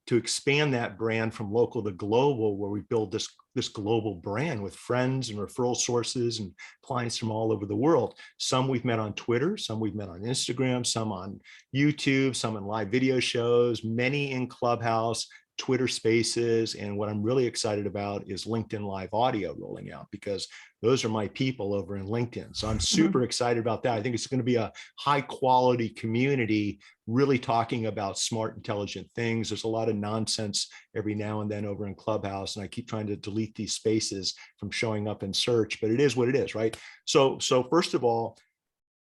B: to expand that brand from local to global, where we build this global brand with friends and referral sources and clients from all over the world. Some we've met on Twitter, some we've met on Instagram, some on YouTube, some in live video shows, many in Clubhouse, Twitter Spaces, and what I'm really excited about is LinkedIn Live Audio rolling out, because those are my people over in LinkedIn. So I'm super excited about that. I think it's going to be a high quality community, really talking about smart, intelligent things. There's a lot of nonsense every now and then over in Clubhouse, and I keep trying to delete these spaces from showing up in search, but it is what it is, right? So first of all,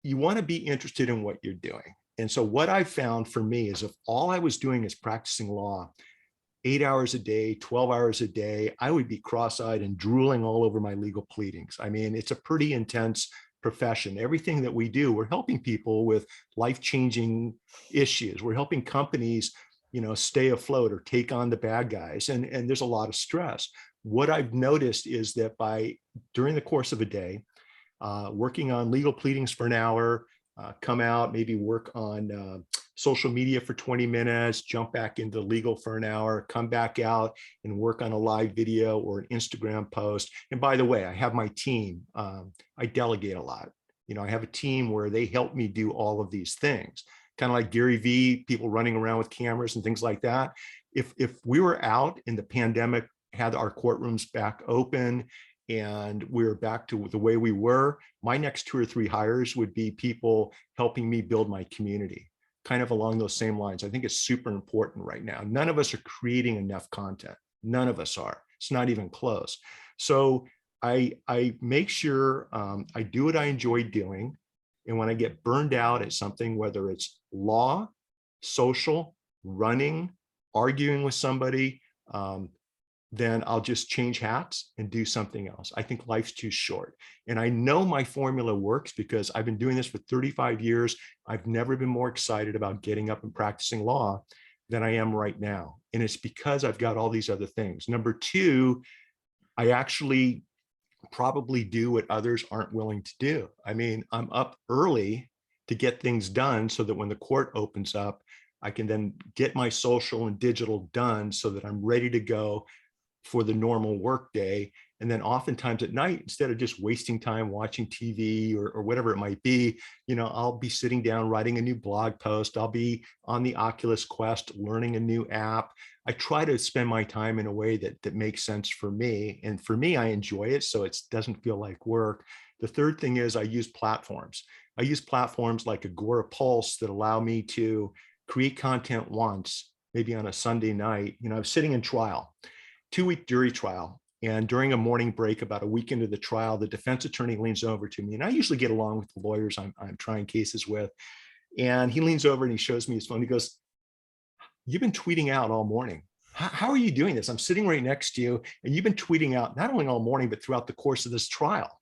B: you want to be interested in what you're doing. And so what I found for me is, if all I was doing is practicing law 8 hours a day, 12 hours a day, I would be cross-eyed and drooling all over my legal pleadings. I mean, it's a pretty intense profession. Everything that we do, we're helping people with life-changing issues. We're helping companies, stay afloat or take on the bad guys. And there's a lot of stress. What I've noticed is that during the course of a day, working on legal pleadings for an hour, come out, maybe work on social media for 20 minutes, jump back into legal for an hour, come back out and work on a live video or an Instagram post. And by the way, I have my team. I delegate a lot. I have a team where they help me do all of these things, kind of like Gary V, people running around with cameras and things like that. If we were out and the pandemic had our courtrooms back open and we're back to the way we were, my next 2 or 3 hires would be people helping me build my community, kind of along those same lines. I think it's super important right now. None of us are creating enough content. None of us are. It's not even close. So I make sure I do what I enjoy doing. And when I get burned out at something, whether it's law, social, running, arguing with somebody, then I'll just change hats and do something else. I think life's too short. And I know my formula works because I've been doing this for 35 years. I've never been more excited about getting up and practicing law than I am right now. And it's because I've got all these other things. Number two, I actually probably do what others aren't willing to do. I mean, I'm up early to get things done so that when the court opens up, I can then get my social and digital done so that I'm ready to go for the normal work day. And then oftentimes at night, instead of just wasting time watching TV or whatever it might be, I'll be sitting down writing a new blog post. I'll be on the Oculus Quest learning a new app. I try to spend my time in a way that makes sense for me. And for me, I enjoy it, so it doesn't feel like work. The third thing is I use platforms. I use platforms like Agora Pulse that allow me to create content once, maybe on a Sunday night. I was sitting in trial, 2-week jury trial. And during a morning break, about a week into the trial, the defense attorney leans over to me. And I usually get along with the lawyers I'm trying cases with. And he leans over and he shows me his phone. He goes, "You've been tweeting out all morning. How are you doing this? I'm sitting right next to you, and you've been tweeting out not only all morning, but throughout the course of this trial."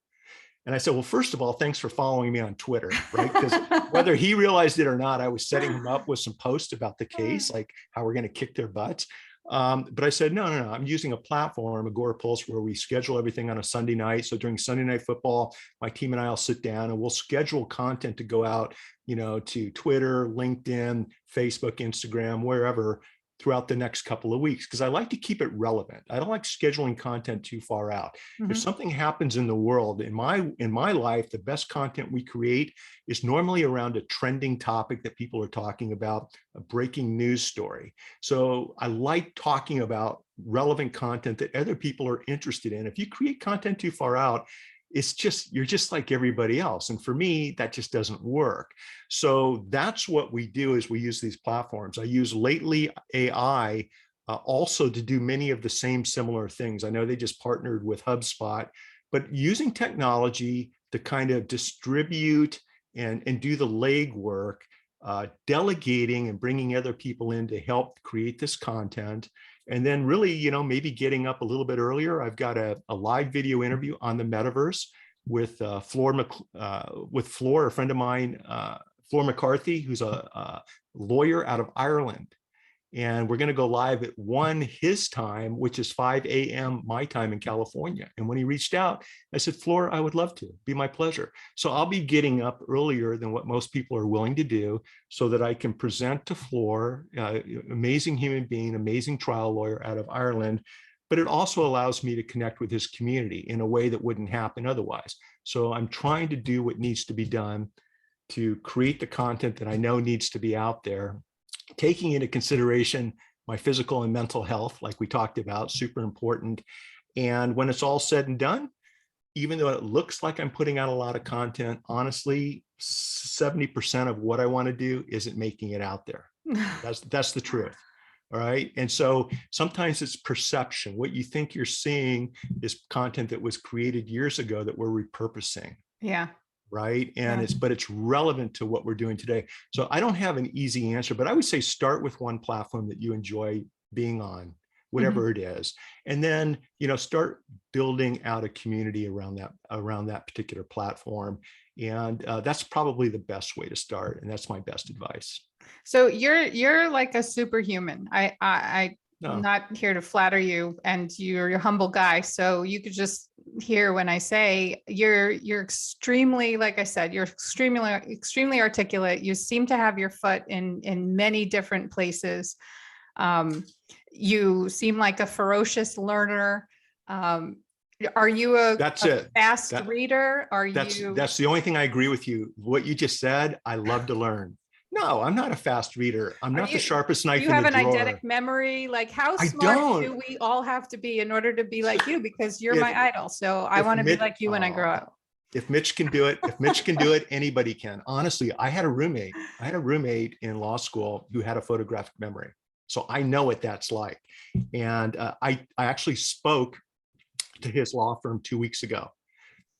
B: And I said, "Well, first of all, thanks for following me on Twitter," right? Because whether he realized it or not, I was setting him up with some posts about the case, like how we're going to kick their butts. But I said, no, I'm using a platform, Agora Pulse, where we schedule everything on a Sunday night. So during Sunday Night Football, my team and I will sit down and we'll schedule content to go out, to Twitter, LinkedIn, Facebook, Instagram, wherever, throughout the next couple of weeks, because I like to keep it relevant. I don't like scheduling content too far out. If something happens in the world, in my life, the best content we create is normally around a trending topic that people are talking about, a breaking news story. So I like talking about relevant content that other people are interested in. If you create content too far out, you're just like everybody else. And for me, that just doesn't work. So that's what we do, is we use these platforms. I use Lately AI also to do many of the same similar things. I know they just partnered with HubSpot, but using technology to kind of distribute and do the legwork, delegating and bringing other people in to help create this content. And then really, maybe getting up a little bit earlier. I've got a live video interview on the Metaverse with Floor, a friend of mine, Floor McCarthy, who's a lawyer out of Ireland. And we're going to go live at 1 his time, which is 5 a.m. my time in California. And when he reached out, I said, Floor, I would love to. Be my pleasure. So I'll be getting up earlier than what most people are willing to do so that I can present to Floor, amazing human being, amazing trial lawyer out of Ireland. But it also allows me to connect with his community in a way that wouldn't happen otherwise. So I'm trying to do what needs to be done to create the content that I know needs to be out there, taking into consideration my physical and mental health, like we talked about, super important. And when it's all said and done, even though it looks like I'm putting out a lot of content, honestly, 70% of what I want to do isn't making it out there. That's the truth. All right. And so sometimes it's perception. What you think you're seeing is content that was created years ago that we're repurposing.
A: Yeah.
B: Right. And it's relevant to what we're doing today. So I don't have an easy answer, but I would say start with one platform that you enjoy being on, whatever it is. And then, start building out a community around that particular platform. And that's probably the best way to start. And that's my best advice.
A: So you're like a superhuman. I'm not here to flatter you, and you're a humble guy. So you could just hear when I say you're extremely, like I said, you're extremely articulate. You seem to have your foot in many different places. You seem like a ferocious learner. Are you a fast reader? That's
B: the only thing I agree with you. What you just said, I love to learn. No, I'm not a fast reader. I'm not the sharpest knife in the drawer.
A: Do you have an eidetic memory? Like, how smart do we all have to be in order to be like you? Because you're my idol. So I want to be like you when I grow up.
B: If Mitch can do it, anybody can. Honestly, I had a roommate in law school who had a photographic memory. So I know what that's like. And I actually spoke to his law firm 2 weeks ago.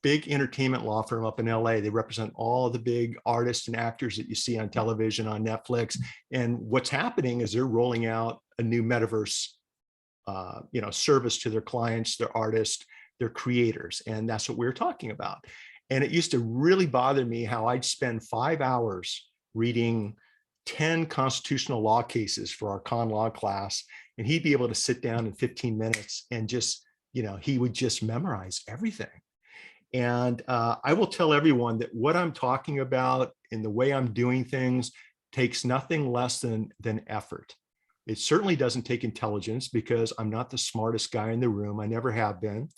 B: Big entertainment law firm up in LA. They represent all the big artists and actors that you see on television, on Netflix. And what's happening is they're rolling out a new metaverse, service to their clients, their artists, their creators. And that's what we were talking about. And it used to really bother me how I'd spend 5 hours reading 10 constitutional law cases for our con law class. And he'd be able to sit down in 15 minutes and just, he would just memorize everything. And I will tell everyone that what I'm talking about in the way I'm doing things takes nothing less than effort. It certainly doesn't take intelligence, because I'm not the smartest guy in the room. I never have been.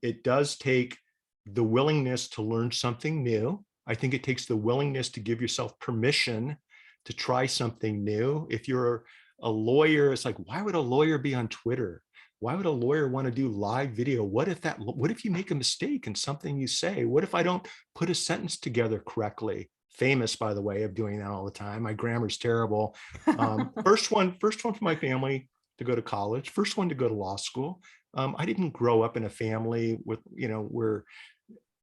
B: It does take the willingness to learn something new. I think it takes the willingness to give yourself permission to try something new. If you're a lawyer, it's like, why would a lawyer be on Twitter? Why would a lawyer want to do live video? What if you make a mistake in something you say? What if I don't put a sentence together correctly? Famous, by the way, of doing that all the time. My grammar's terrible. First one for my family to go to college. First one to go to law school. I didn't grow up in a family with, where,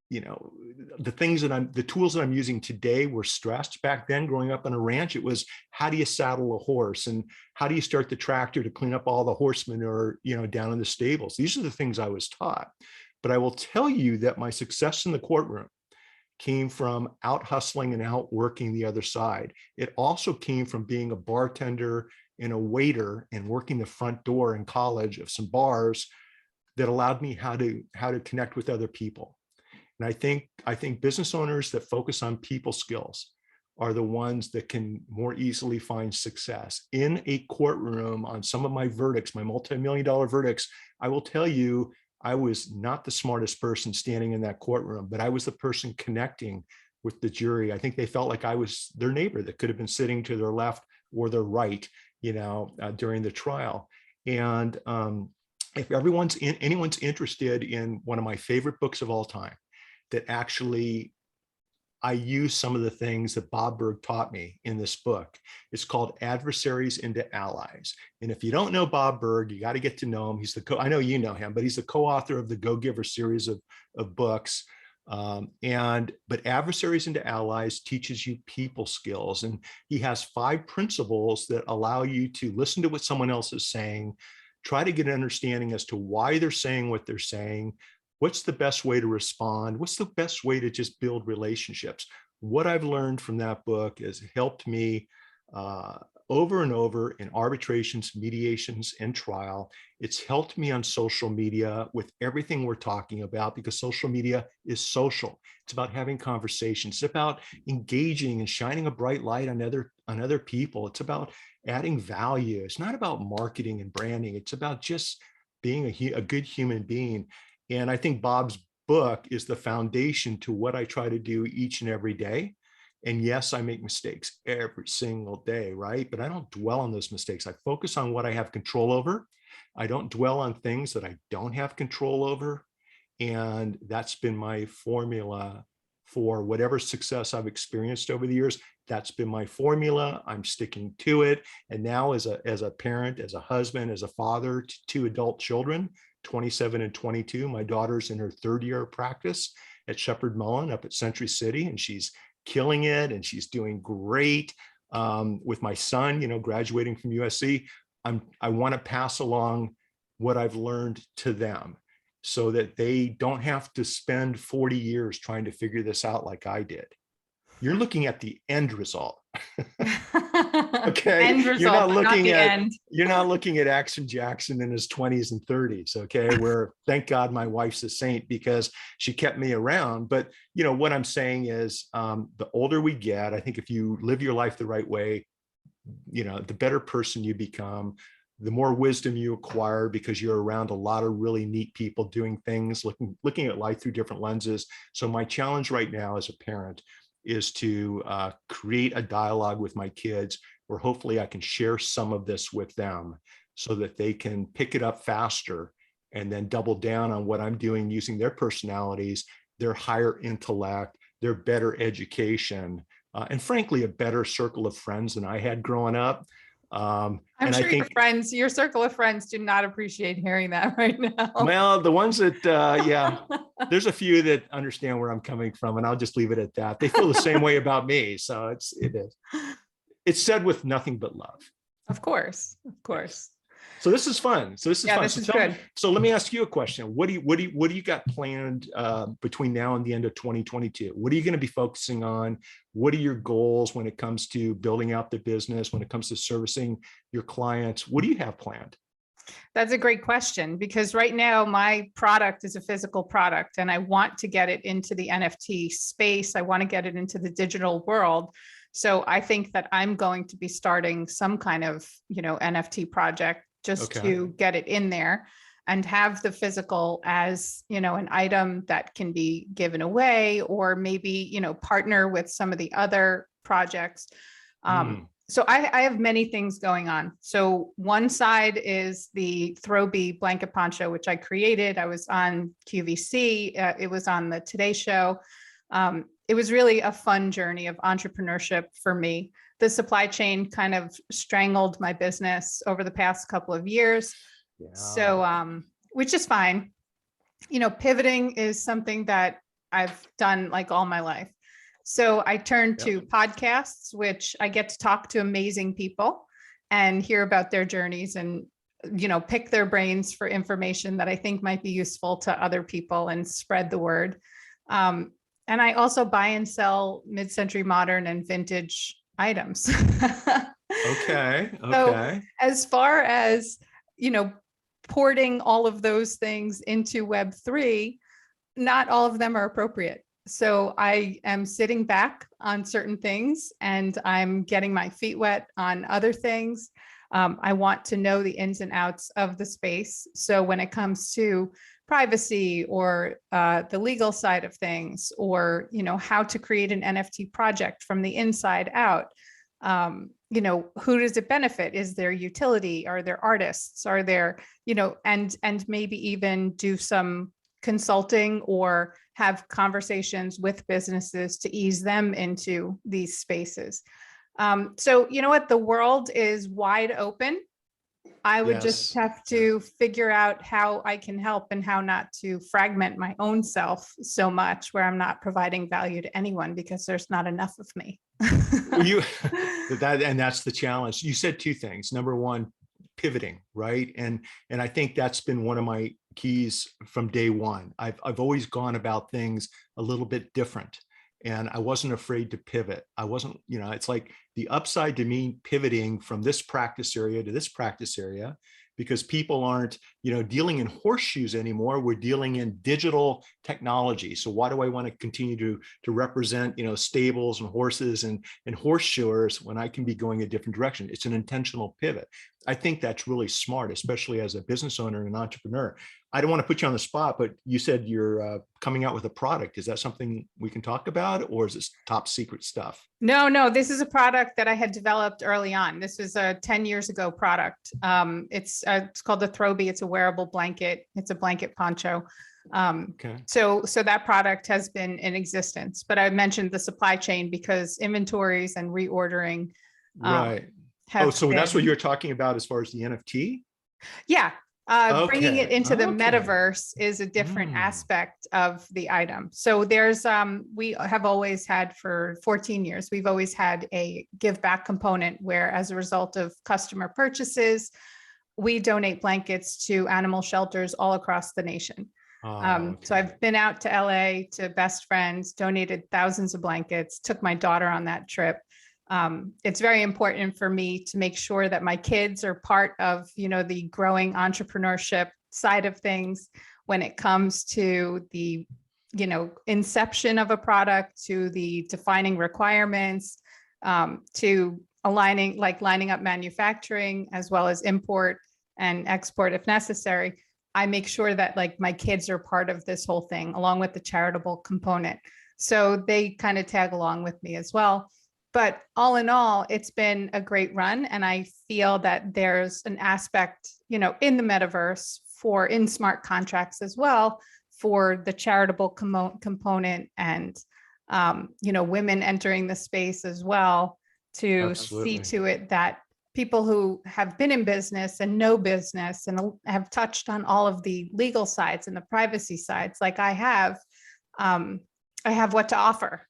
B: the tools that I'm using today were stressed. Back then, growing up on a ranch, it was, how do you saddle a horse, and how do you start the tractor to clean up all the horse manure, down in the stables? These are the things I was taught. But I will tell you that my success in the courtroom came from out hustling and out working the other side. It also came from being a bartender and a waiter and working the front door in college of some bars that allowed me how to connect with other people. And I think business owners that focus on people skills are the ones that can more easily find success. In a courtroom on some of my verdicts, my multi-million-dollar verdicts, I will tell you, I was not the smartest person standing in that courtroom, but I was the person connecting with the jury. I think they felt like I was their neighbor that could have been sitting to their left or their right, during the trial. And if anyone's interested in one of my favorite books of all time, that actually I use some of the things that Bob Berg taught me in this book. It's called Adversaries into Allies. And if you don't know Bob Berg, you got to get to know him. I know you know him, but he's the co-author of the Go Giver series of books. But Adversaries into Allies teaches you people skills. And he has 5 principles that allow you to listen to what someone else is saying, try to get an understanding as to why they're saying what they're saying. What's the best way to respond? What's the best way to just build relationships? What I've learned from that book has helped me over and over in arbitrations, mediations, and trial. It's helped me on social media with everything we're talking about, because social media is social. It's about having conversations. It's about engaging and shining a bright light on other people. It's about adding value. It's not about marketing and branding. It's about just being a good human being. And I think Bob's book is the foundation to what I try to do each and every day. And yes, I make mistakes every single day, right? But I don't dwell on those mistakes. I focus on what I have control over. I don't dwell on things that I don't have control over. And that's been my formula for whatever success I've experienced over the years. That's been my formula. I'm sticking to it. And now as a parent, as a husband, as a father to 2 adult children, 27 and 22, my daughter's in her 3rd year of practice at Shepherd Mullen up at Century City, and she's killing it, and she's doing great. With my son, graduating from USC, I want to pass along what I've learned to them so that they don't have to spend 40 years trying to figure this out like I did. You're looking at the end result. Okay.
A: End result,
B: You're not looking at Action Jackson in his 20s and 30s. Okay. Where thank God my wife's a saint because she kept me around. But what I'm saying is the older we get, I think if you live your life the right way, the better person you become, the more wisdom you acquire because you're around a lot of really neat people doing things, looking at life through different lenses. So my challenge right now as a parent is to create a dialogue with my kids where hopefully I can share some of this with them so that they can pick it up faster and then double down on what I'm doing using their personalities, their higher intellect, their better education, and frankly, a better circle of friends than I had growing up.
A: I'm sure your circle of friends do not appreciate hearing that right now.
B: Well, the ones that, there's a few that understand where I'm coming from, and I'll just leave it at that. They feel the same way about me. So it's said with nothing but love.
A: Of course.
B: So this is fun. This is
A: good.
B: So let me ask you a question. What do you got planned between now and the end of 2022? What are you going to be focusing on? What are your goals when it comes to building out the business, when it comes to servicing your clients? What do you have planned?
A: That's a great question, because right now my product is a physical product and I want to get it into the NFT space. I want to get it into the digital world. So I think that I'm going to be starting some kind of, NFT project just to get it in there and have the physical as, an item that can be given away, or maybe, partner with some of the other projects. So I have many things going on. So one side is the Throwbee blanket poncho, which I created. I was on QVC. It was on the Today Show. It was really a fun journey of entrepreneurship for me. The supply chain kind of strangled my business over the past couple of years. Yeah. So, which is fine. Pivoting is something that I've done like all my life. So I turned to podcasts, which I get to talk to amazing people and hear about their journeys and, pick their brains for information that I think might be useful to other people and spread the word. And I also buy and sell mid-century modern and vintage items.
B: Okay.
A: So as far as, porting all of those things into Web3, not all of them are appropriate. So I am sitting back on certain things and I'm getting my feet wet on other things. I want to know the ins and outs of the space. So when it comes to privacy or the legal side of things, or, how to create an NFT project from the inside out, who does it benefit? Is there utility? Are there artists? Are there, and maybe even do some consulting or have conversations with businesses to ease them into these spaces. So you know what? The world is wide open. I would just have to figure out how I can help and how not to fragment my own self so much where I'm not providing value to anyone because there's not enough of me.
B: And that's the challenge. You said two things. Number one, pivoting, right? And I think that's been one of my keys from day one. I've always gone about things a little bit different. And I wasn't afraid to pivot. I wasn't, it's like the upside to me pivoting from this practice area to this practice area, because people aren't, dealing in horseshoes anymore. We're dealing in digital technology. So why do I want to continue to represent, stables and horses and horseshoers when I can be going a different direction? It's an intentional pivot. I think that's really smart, especially as a business owner and an entrepreneur. I don't want to put you on the spot, but you said you're coming out with a product. Is that something we can talk about, or is this top secret stuff?
A: No, this is a product that I had developed early on. This was a 10 years ago product. It's called the Throwbie. It's a wearable blanket. It's a blanket poncho. Okay. So that product has been in existence, but I mentioned the supply chain because inventories and reordering.
B: Right. So that's what you're talking about as far as the NFT?
A: Yeah. Bringing it into the metaverse is a different aspect of the item. So there's, we have always had for 14 years, we've always had a give back component where as a result of customer purchases, we donate blankets to animal shelters all across the nation. So I've been out to LA to Best Friends, donated thousands of blankets, took my daughter on that trip. It's very important for me to make sure that my kids are part of, the growing entrepreneurship side of things when it comes to the, inception of a product, to the defining requirements, to lining up manufacturing as well as import and export if necessary. I make sure that my kids are part of this whole thing along with the charitable component. So they kind of tag along with me as well. But all in all, it's been a great run. And I feel that there's an aspect, in the metaverse in smart contracts as well for the charitable component and, women entering the space as well to see to it that people who have been in business and know business and have touched on all of the legal sides and the privacy sides, like I have what to offer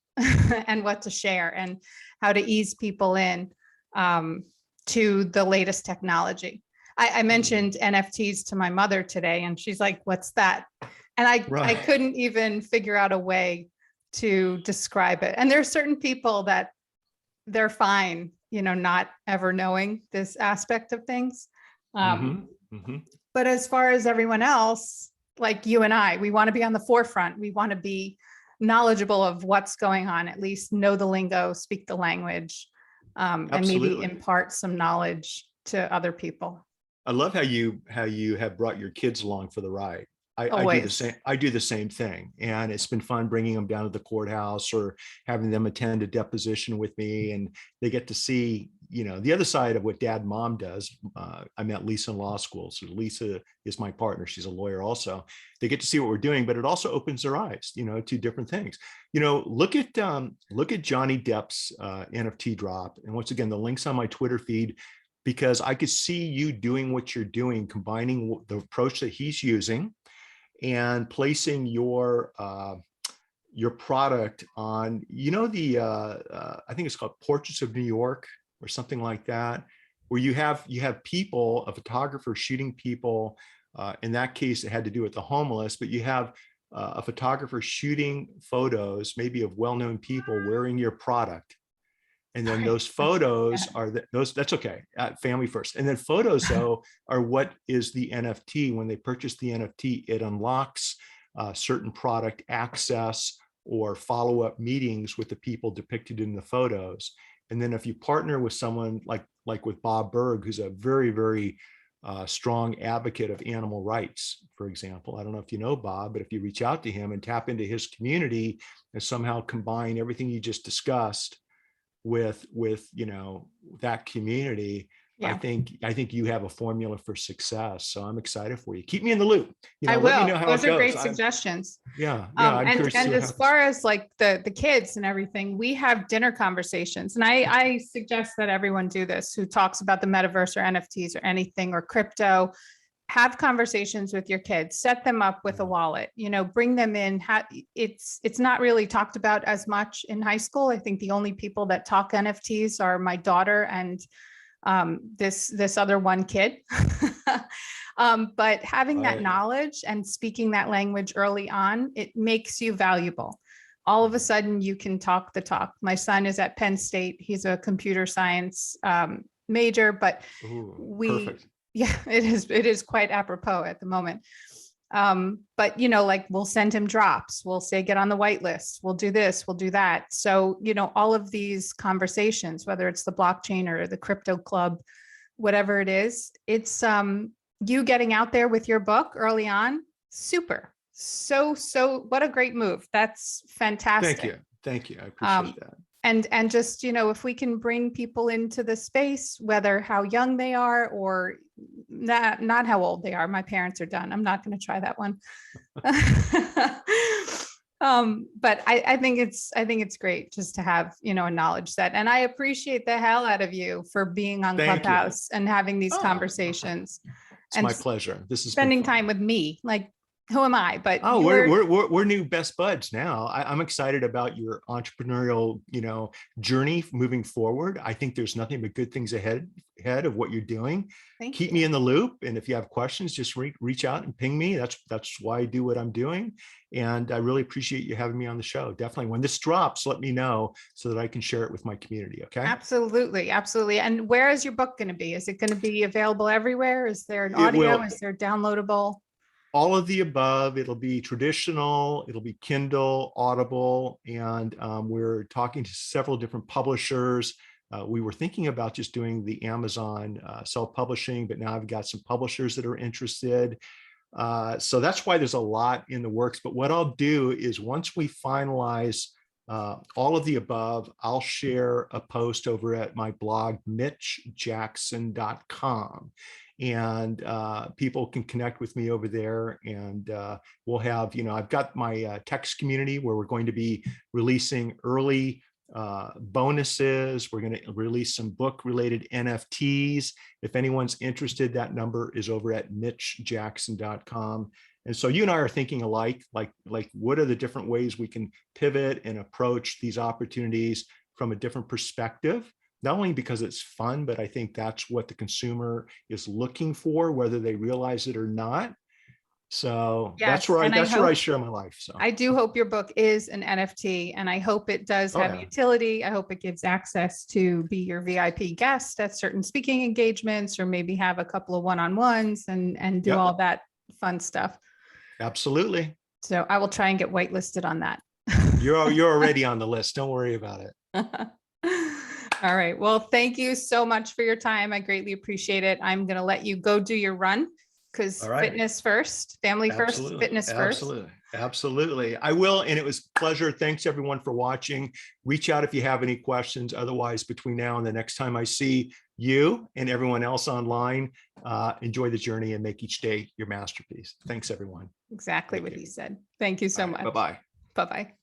A: and what to share and how to ease people in to the latest technology. I mentioned NFTs to my mother today, and she's like, "What's that?" And I couldn't even figure out a way to describe it. And there's certain people that they're fine, not ever knowing this aspect of things. But as far as everyone else, like you and I, we want to be on the forefront. We want to be knowledgeable of what's going on, at least know the lingo, speak the language, and maybe impart some knowledge to other people.
B: I love how you have brought your kids along for the ride. I do the same thing. And it's been fun bringing them down to the courthouse or having them attend a deposition with me. And they get to see, the other side of what dad and mom does. I met Lisa in law school. So Lisa is my partner. She's a lawyer also. They get to see what we're doing, but it also opens their eyes, to different things. Look at Johnny Depp's NFT drop. And once again, the link's on my Twitter feed, because I could see you doing what you're doing, combining the approach that he's using and placing your product on, I think it's called Portraits of New York or something like that, where you have people, a photographer shooting people. In that case, it had to do with the homeless, but you have a photographer shooting photos, maybe of well-known people wearing your product. And then those photos are that's okay. Family first. And then photos though are what is the NFT. When they purchase the NFT, it unlocks certain product access or follow-up meetings with the people depicted in the photos. And then if you partner with someone like with Bob Berg, who's a very, very strong advocate of animal rights, for example. I don't know if you know Bob, but if you reach out to him and tap into his community and somehow combine everything you just discussed with that community,
A: Yeah.
B: I think you have a formula for success. So I'm excited for you. Keep me in the loop.
A: I will.
B: Let me know how
A: Those
B: it
A: are
B: goes.
A: great suggestions.
B: I'm curious to see
A: And
B: what
A: as
B: happens.
A: far as like the kids and everything, we have dinner conversations, and I suggest that everyone do this who talks about the metaverse or NFTs or anything or crypto. Have conversations with your kids, set them up with a wallet, bring them in. It's not really talked about as much in high school. I think the only people that talk NFTs are my daughter and this other one kid. But having that knowledge and speaking that language early on, it makes you valuable. All of a sudden you can talk the talk. My son is at Penn State. He's a computer science major, but
B: Perfect.
A: yeah, it is quite apropos at the moment. But like we'll send him drops. We'll say, get on the whitelist. We'll do this, we'll do that. So, all of these conversations, whether it's the blockchain or the crypto club, whatever it is, it's you getting out there with your book early on. Super. So what a great move. That's fantastic.
B: Thank you. I appreciate that.
A: And just, if we can bring people into the space, whether how young they are or not how old they are. My parents are done. I'm not going to try that one. But I think it's great just to have, a knowledge set. And I appreciate the hell out of you for being on Clubhouse and having these conversations.
B: It's my pleasure. This is
A: spending time with me. Like, who am I? But
B: we're new best buds now. I'm excited about your entrepreneurial, journey moving forward. I think there's nothing but good things ahead of what you're doing. Keep me in the loop, and if you have questions, just reach out and ping me. That's why I do what I'm doing, and I really appreciate you having me on the show. Definitely, when this drops, let me know so that I can share it with my community. Okay?
A: Absolutely. And where is your book going to be? Is it going to be available everywhere? Is there an audio? Is there downloadable?
B: All of the above. It'll be traditional, it'll be Kindle, Audible, and we're talking to several different publishers. We were thinking about just doing the Amazon self-publishing, but now I've got some publishers that are interested. So that's why there's a lot in the works. But what I'll do is once we finalize all of the above, I'll share a post over at my blog, mitchjackson.com. And people can connect with me over there, and we'll have, I've got my text community where we're going to be releasing early bonuses. We're going to release some book related NFTs. If anyone's interested, that number is over at mitchjackson.com. And so you and I are thinking alike, like what are the different ways we can pivot and approach these opportunities from a different perspective? Not only because it's fun, but I think that's what the consumer is looking for, whether they realize it or not. So that's where I share my life. So
A: I do hope your book is an NFT, and I hope it does have utility. I hope it gives access to be your VIP guest at certain speaking engagements, or maybe have a couple of one-on-ones and do all that fun stuff.
B: Absolutely.
A: So I will try and get whitelisted on that.
B: You're already on the list. Don't worry about it.
A: All right. Well, thank you so much for your time. I greatly appreciate it. I'm going to let you go do your run, because fitness first, family first, fitness first.
B: Absolutely. I will. And it was a pleasure. Thanks everyone for watching. Reach out if you have any questions. Otherwise, between now and the next time I see you and everyone else online, enjoy the journey and make each day your masterpiece. Thanks, everyone.
A: Exactly what he said. Thank you so much.
B: Bye-bye.
A: Bye-bye.